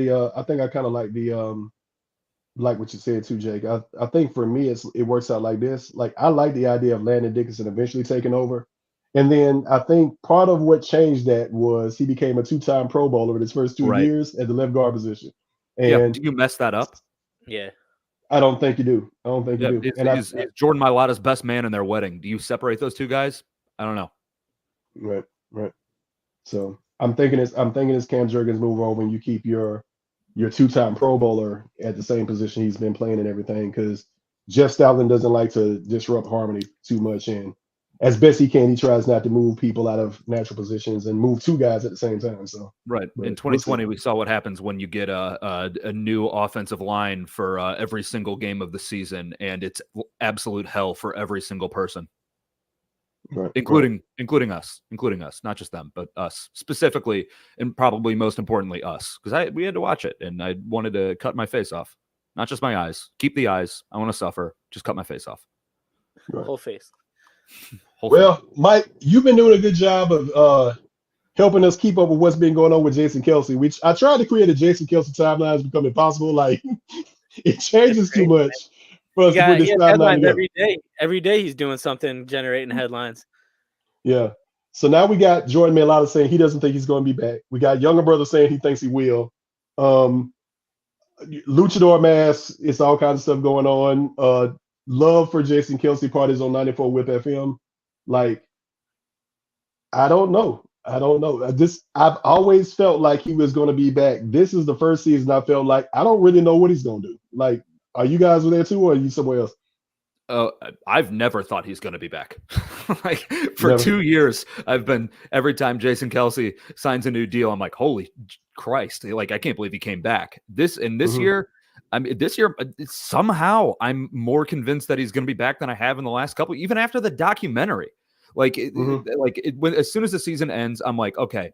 like what you said too, Jake. I think for me, it works out like this. Like I like the idea of Landon Dickerson eventually taking over, and then I think part of what changed that was he became a 2-time Pro Bowler in his first 2 years at the left guard position. And do you mess that up? Yeah. I don't think you do. I don't think you do. Is Jordan Mailata's best man in their wedding? Do you separate those two guys? I don't know. Right. So I'm thinking it's Cam Jurgens move on when you keep your 2-time Pro Bowler at the same position he's been playing and everything, because Jeff Stoutland doesn't like to disrupt harmony too much, and as best he can, he tries not to move people out of natural positions and move 2 guys at the same time. So in 2020, we saw what happens when you get a new offensive line for every single game of the season, and it's absolute hell for every single person. Including us, not just them, but us specifically, and probably most importantly us, because we had to watch it, and I wanted to cut my face off, not just my eyes. Keep the eyes. I want to suffer. Just cut my face off. Whole face. Well, Mike, you've been doing a good job of helping us keep up with what's been going on with Jason Kelce. Which I tried to create a Jason Kelce timeline, has become impossible. Like it changes too much. For us to put this timeline together. Every day he's doing something, generating headlines. Yeah. So now we got Jordan Mailata saying he doesn't think he's going to be back. We got Younger Brother saying he thinks he will. Luchador Mask, it's all kinds of stuff going on. Love for Jason Kelce parties on 94 Whip FM. Like, I don't know. I've always felt like he was going to be back. This is the first season I felt like I don't really know what he's going to do. Like, are you guys there too, or are you somewhere else? I've never thought he's going to be back. Like for 2 years, every time Jason Kelce signs a new deal, I'm like, holy Christ! Like I can't believe he came back. This year, somehow I'm more convinced that he's going to be back than I have in the last couple. Even after the documentary, as soon as the season ends, I'm like, okay,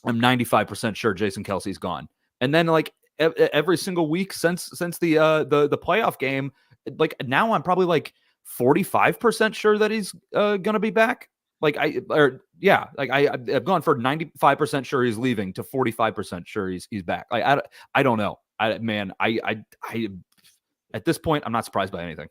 I'm 95% sure Jason Kelce's gone. And then like every single week since the playoff game, like now I'm probably like 45% sure that he's gonna be back. I've gone for 95% sure he's leaving to 45% sure he's back. Like I don't know. I at this point I'm not surprised by anything.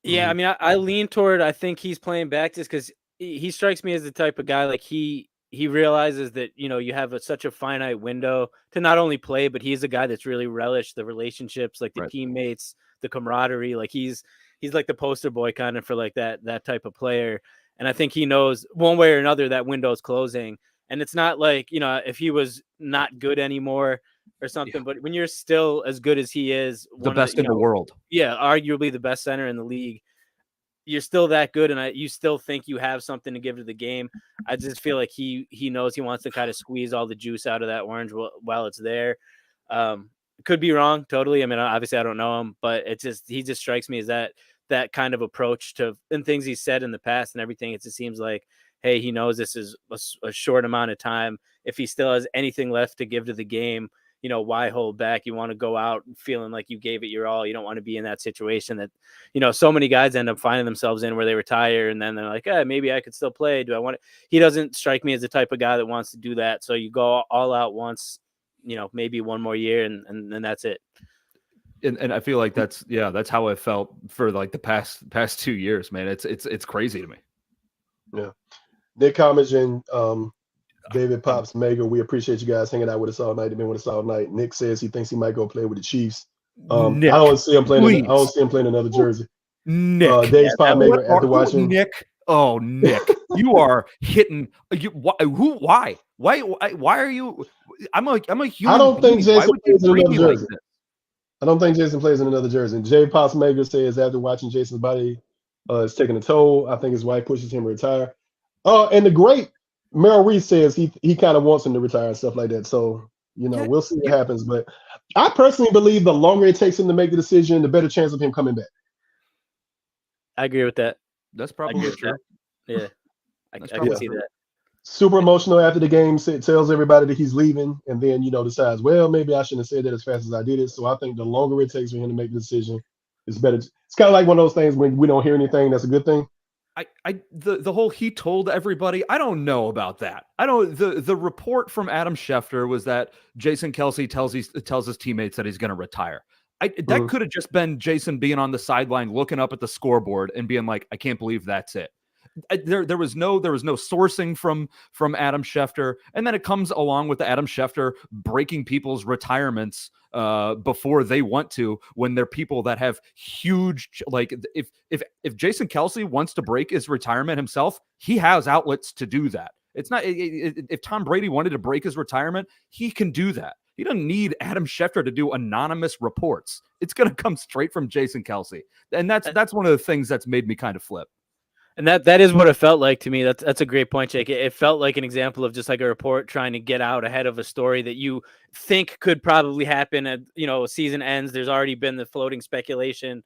Yeah, I mean I lean toward I think he's playing back just because he strikes me as the type of guy like he realizes that you have such a finite window to not only play, but he's a guy that's really relished the relationships, like the teammates, the camaraderie. Like he's like the poster boy kind of for like that type of player. And I think he knows one way or another that window is closing. And it's not like, if he was not good anymore or something, but when you're still as good as he is, the best in the world. Yeah. Arguably the best center in the league. You're still that good. And you still think you have something to give to the game. I just feel like he knows he wants to kind of squeeze all the juice out of that orange while it's there. Could be wrong. Totally. I mean, obviously I don't know him, but he just strikes me as that kind of approach to and things he said in the past and everything. It just seems like, hey, he knows this is a short amount of time. If he still has anything left to give to the game, why hold back? You want to go out feeling like you gave it your all. You don't want to be in that situation that, so many guys end up finding themselves in where they retire and then they're like, maybe I could still play. Do I want to? He doesn't strike me as the type of guy that wants to do that. So you go all out once, maybe one more year and then that's it. And I feel like that's how I felt for like the past 2 years, man. It's crazy to me. Yeah. Nick Homage and David Pops Mega, we appreciate you guys hanging out with us all night. They've been with us all night. Nick says he thinks he might go play with the Chiefs. Nick, I don't see him playing another jersey. Nick, Dave's Pop Mega after watching Nick. Oh, Nick, you are hitting. Why are you? I'm a human. I don't think Jason plays in another jersey. I don't think Jason plays in another jersey. And Jay Posmaker says after watching Jason's body is taking a toll, I think his wife pushes him to retire. And the great Merrill Reese says he kind of wants him to retire and stuff like that. So, Yeah, we'll see what yeah. happens. But I personally believe the longer it takes him to make the decision, the better chance of him coming back. I agree with that. That's probably true. Yeah, I That's can probably see true. that. Super emotional after the game, tells everybody that he's leaving, and then decides, well, maybe I shouldn't have said that as fast as I did it. So I think the longer it takes for him to make the decision, it's better. It's kind of like one of those things when we don't hear anything, that's a good thing. The whole he told everybody, I don't know about that. I don't. The report from Adam Schefter was that Jason Kelce tells his teammates that he's going to retire. That could have just been Jason being on the sideline looking up at the scoreboard and being like, I can't believe that's it. There was no sourcing from Adam Schefter, and then it comes along with the Adam Schefter breaking people's retirements before they want to, when they're people that have huge, like, if Jason Kelce wants to break his retirement himself, he has outlets to do that. It's not if Tom Brady wanted to break his retirement, he can do that. He doesn't need Adam Schefter to do anonymous reports. It's going to come straight from Jason Kelce, and that's one of the things that's made me kind of flip. And that is what it felt like to me. That's a great point, Jake. It felt like an example of just like a report trying to get out ahead of a story that you think could probably happen at, season ends. There's already been the floating speculation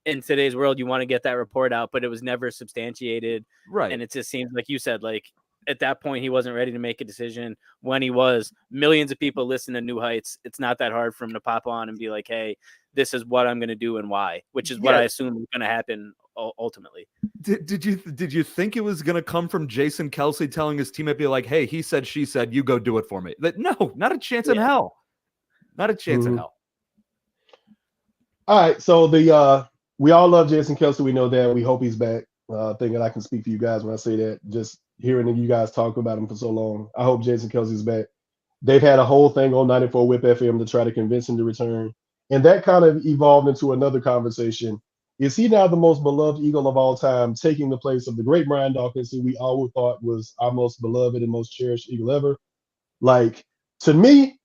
in today's world. You want to get that report out, but it was never substantiated. Right. And it just seems like you said, like at that point, he wasn't ready to make a decision. When he was, millions of people listen to New Heights. It's not that hard for him to pop on and be like, hey, this is what I'm going to do and why, which is what I assume is going to happen ultimately. Did you think it was going to come from Jason Kelce telling his teammate, be like, hey, he said, she said, you go do it for me? No, not a chance in hell. Not a chance in hell. All right. So we all love Jason Kelce. We know that. We hope he's back. Thinking I can speak for you guys when I say that. Just hearing you guys talk about him for so long. I hope Jason Kelce's back. They've had a whole thing on 94 Whip FM to try to convince him to return. And that kind of evolved into another conversation. Is he now the most beloved Eagle of all time, taking the place of the great Brian Dawkins, who we all thought was our most beloved and most cherished Eagle ever? Like, to me,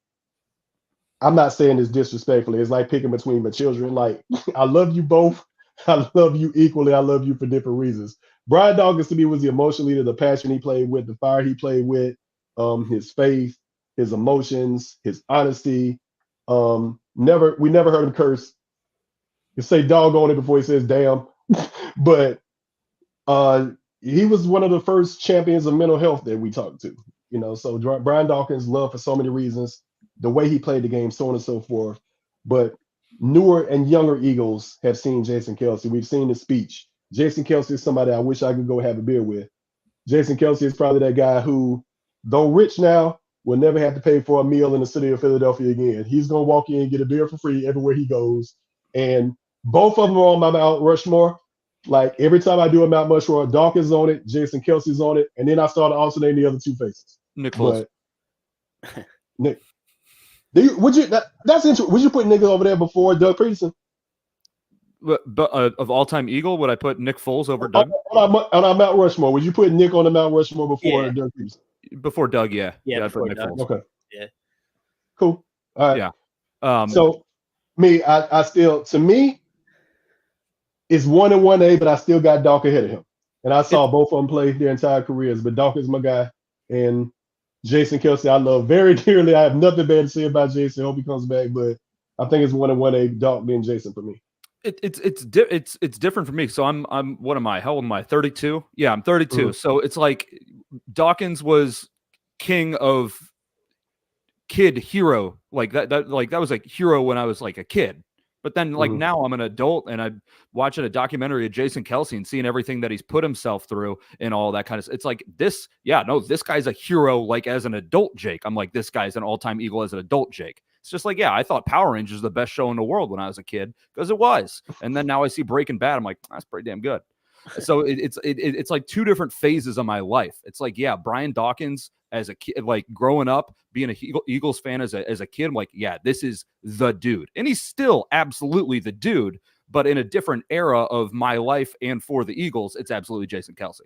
I'm not saying this disrespectfully. It's like picking between my children. Like, I love you both. I love you equally. I love you for different reasons. Brian Dawkins, to me, was the emotion leader, the passion he played with, the fire he played with, his faith, his emotions, his honesty. We never heard him curse. You say dog on it before he says damn. But he was one of the first champions of mental health that we talked to. So Brian Dawkins loved for so many reasons, the way he played the game, so on and so forth. But newer and younger Eagles have seen Jason Kelce. We've seen his speech. Jason Kelce is somebody I wish I could go have a beer with. Jason Kelce is probably that guy who, though rich now, will never have to pay for a meal in the city of Philadelphia again. He's going to walk in and get a beer for free everywhere he goes. And both of them are on my Mount Rushmore. Like, every time I do a Mount Rushmore, Dawkins on it, Jason Kelce's on it, and then I start alternating the other two faces. Nick Foles. But Nick, that's interesting. Would you put Nick over there before Doug Peterson? But of all-time Eagle, would I put Nick Foles over Doug? On our Mount Rushmore, would you put Nick on the Mount Rushmore before Doug Peterson? Before Doug, yeah. Yeah, I'd put Nick Foles. Okay. Yeah. Cool. All right. Yeah. So I still, to me, it's 1 and 1A, but I still got Dawk ahead of him. And I saw both of them play their entire careers, but Dawk is my guy. And Jason Kelce, I love very dearly. I have nothing bad to say about Jason. I hope he comes back, but I think it's 1 and 1A, Dawk being Jason for me. It's different for me. So I'm what am I? How old am I? 32? Yeah, I'm 32. Mm-hmm. So it's like Dawkins was king of kid hero. Like that was like hero when I was like a kid. But then like now I'm an adult and I'm watching a documentary of Jason Kelce and seeing everything that he's put himself through and all that kind of stuff. It's like this guy's a hero like as an adult Jake. I'm like, this guy's an all-time Eagle as an adult Jake. It's just like, I thought Power Rangers was the best show in the world when I was a kid because it was. And then now I see Breaking Bad. I'm like, that's pretty damn good. So it's like two different phases of my life. It's like, Brian Dawkins as a kid, like growing up, being a Eagles fan as a kid, I'm like, this is the dude. And he's still absolutely the dude, but in a different era of my life and for the Eagles, it's absolutely Jason Kelce.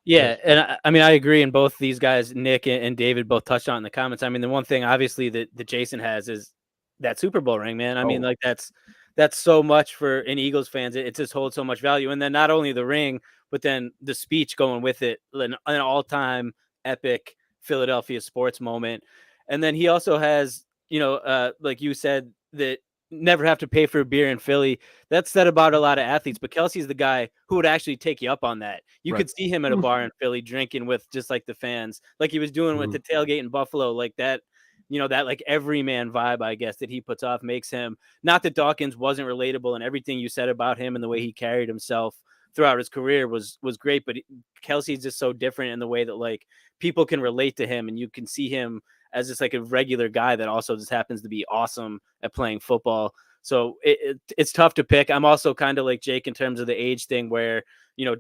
Yeah, and I mean, I agree. And both these guys, Nick and David, both touched on in the comments. I mean, the one thing obviously that Jason has is that Super Bowl ring, man. I mean, Oh. like that's so much for an Eagles fans. It just holds so much value. And then not only the ring, but then the speech going with it, an all-time epic Philadelphia sports moment. And then he also has, like you said, that never have to pay for a beer in Philly. That's said about a lot of athletes, but Kelce's the guy who would actually take you up on that. You Right. could see him at a bar in Philly drinking with just like the fans, like he was doing with the tailgate in Buffalo, like that. That like everyman vibe, I guess, that he puts off makes him, not that Dawkins wasn't relatable, and everything you said about him and the way he carried himself throughout his career was great, but Kelce's just so different in the way that like people can relate to him, and you can see him as just like a regular guy that also just happens to be awesome at playing football. So it's tough to pick. I'm also kind of like Jake in terms of the age thing where,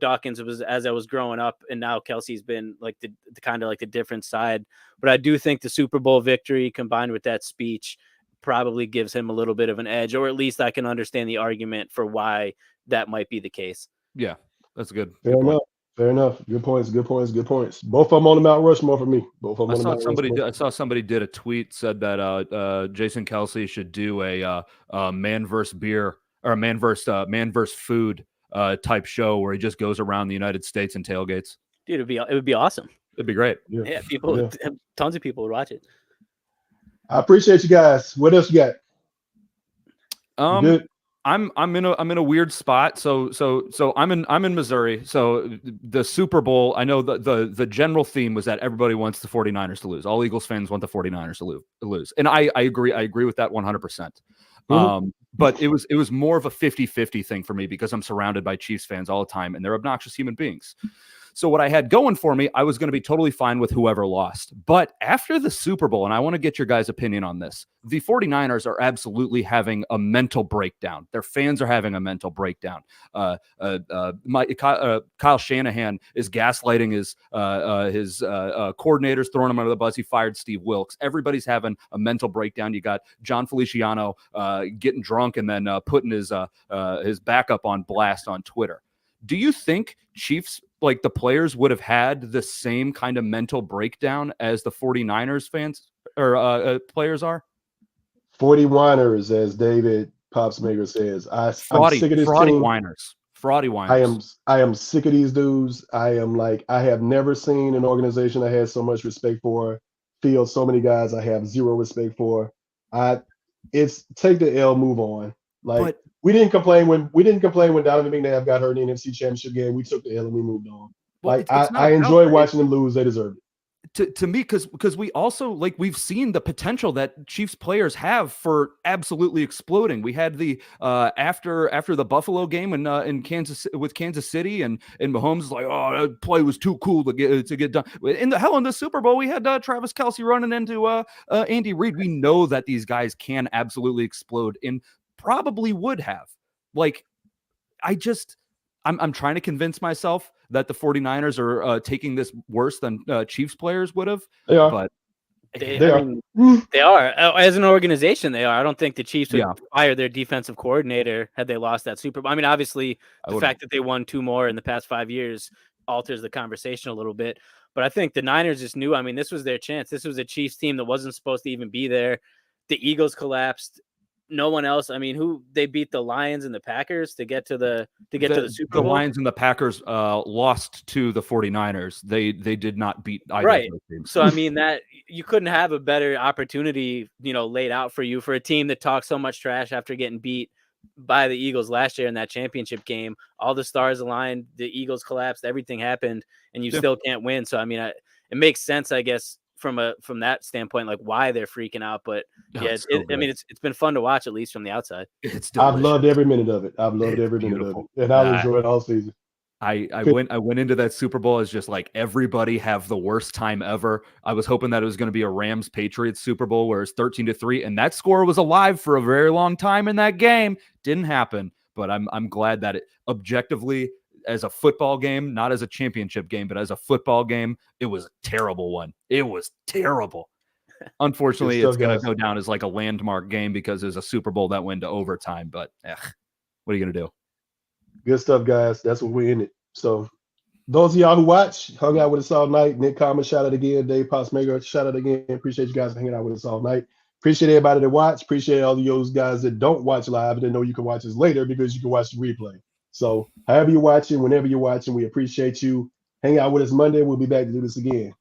Dawkins was as I was growing up, and now Kelce's been like the kind of like the different side. But I do think the Super Bowl victory combined with that speech probably gives him a little bit of an edge, or at least I can understand the argument for why that might be the case. Yeah, that's good. Fair enough. Fair enough. Good points. Good points. Good points. Both of them on the Mount Rushmore for me. Both of them on the Mount Rushmore. I saw somebody did a tweet said that Jason Kelce should do a man versus beer or a man versus food type show where he just goes around the United States and tailgates. Dude, it would be awesome. It'd be great. Yeah, tons of people would watch it. I appreciate you guys. What else you got? Good. I'm in a weird spot. So I'm in Missouri. So the Super Bowl, I know the general theme was that everybody wants the 49ers to lose. All Eagles fans want the 49ers to lose. And I agree with that 100%. But it was more of a 50-50 thing for me because I'm surrounded by Chiefs fans all the time and they're obnoxious human beings. So what I had going for me, I was going to be totally fine with whoever lost. But after the Super Bowl, and I want to get your guys' opinion on this, the 49ers are absolutely having a mental breakdown. Their fans are having a mental breakdown. Kyle Shanahan is gaslighting his coordinators, throwing them under the bus. He fired Steve Wilkes. Everybody's having a mental breakdown. You got John Feliciano getting drunk and then putting his backup on blast on Twitter. Do you think Chiefs, like the players, would have had the same kind of mental breakdown as the 49ers fans or players are? 40-winers, as David Popsmaker says. I'm sick of this team. Fraudy whiners. I am sick of these dudes. I have never seen an organization I had so much respect for field so many guys I have zero respect for. It's take the L, move on. We didn't complain when Donovan McNabb got hurt in the NFC Championship game. We took the L and we moved on. I enjoy watching them lose. They deserve it. To me, because we also we've seen the potential that Chiefs players have for absolutely exploding. We had the after the Buffalo game in Kansas City, and Mahomes is like, oh, that play was too cool to get done. In the Super Bowl, we had Travis Kelce running into Andy Reid. We know that these guys can absolutely explode and probably would have. I'm trying to convince myself that the 49ers are taking this worse than Chiefs players would have. They are. But they are. As an organization, they are. I don't think the Chiefs would fire their defensive coordinator had they lost that Super Bowl. I mean, obviously, the fact that they won 2 more in the past 5 years alters the conversation a little bit. But I think the Niners just knew. I mean, this was their chance. This was a Chiefs team that wasn't supposed to even be there. The Eagles collapsed. No one else. I mean, who they beat the Lions and the Packers to get to the Super Bowl. The Lions and the Packers lost to the 49ers. They did not beat either right. of those teams. So I mean that you couldn't have a better opportunity, laid out for you for a team that talks so much trash after getting beat by the Eagles last year in that championship game. All the stars aligned, the Eagles collapsed, everything happened, and you still can't win. So I mean, it makes sense, I guess, from that standpoint, why they're freaking out. But it's been fun to watch, at least from the outside. I've loved every minute of it. And I'll enjoy it all season. I went into that Super Bowl as just everybody have the worst time ever. I was hoping that it was going to be a Rams Patriots Super Bowl where it's 13-3, and that score was alive for a very long time in that game. Didn't happen, but I'm glad that it objectively, as a football game, not as a championship game, but as a football game, it was a terrible one. It was terrible. Unfortunately, it's going to go down as a landmark game because there's a Super Bowl that went to overtime. But what are you going to do? Good stuff, guys. That's what we're in it. So those of y'all who watch, hung out with us all night. Nick Common, shout out again. Dave Postmaker, shout out again. Appreciate you guys hanging out with us all night. Appreciate everybody that watch. Appreciate all of those guys that don't watch live and know you can watch us later because you can watch the replay. So however you're watching, whenever you're watching, we appreciate you. Hang out with us Monday. We'll be back to do this again.